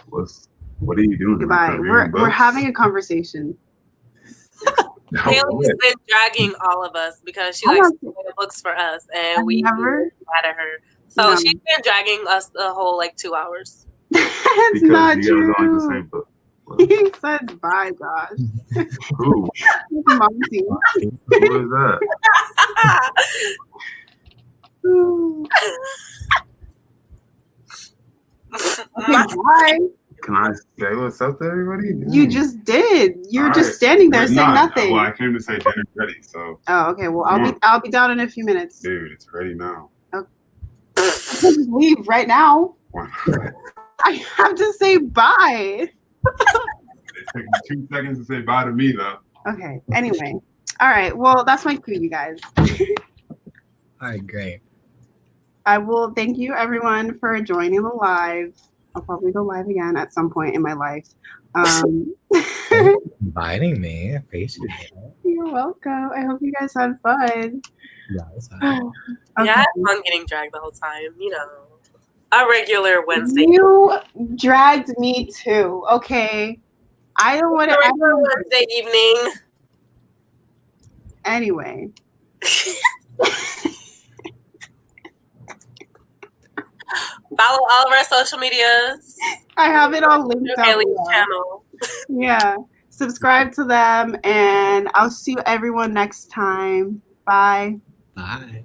What are you doing?
Goodbye. We're having a conversation.
Haley's been dragging all of us because she likes to read books for us, and we
never
mad at her. So she's been dragging us the whole like 2 hours.
That's
because
not
you
true.
guys like the same book.
He says bye, Josh.
Who?
Monty.
Who is that?
Okay, bye.
Can I say what's up to everybody?
You just did. You're
All
just
right.
standing there saying nothing.
Well, I came to say dinner's ready, so.
Oh, okay. Well, I'll be down in a few minutes.
Dude, it's ready now.
Okay. Just leave right now.
Why not?
I have to say bye.
It took me 2 seconds to say bye to me, though.
Okay. Anyway. All right. Well, that's my clue, you guys.
All right, great.
I will thank you, everyone, for joining the live. I'll probably go live again at some point in my life.
Inviting me. Appreciate it.
You're welcome. I hope you guys had fun.
Yeah, it's fine.
Okay.
Yeah, I had fun getting dragged the whole time. You know, a regular Wednesday.
You dragged me too. Okay. I don't want to
regular Wednesday evening.
Anyway.
Follow all of our social medias.
I have it all linked out
Haley's
below.
channel.
Yeah. Subscribe to them, and I'll see everyone next time. Bye.
Bye.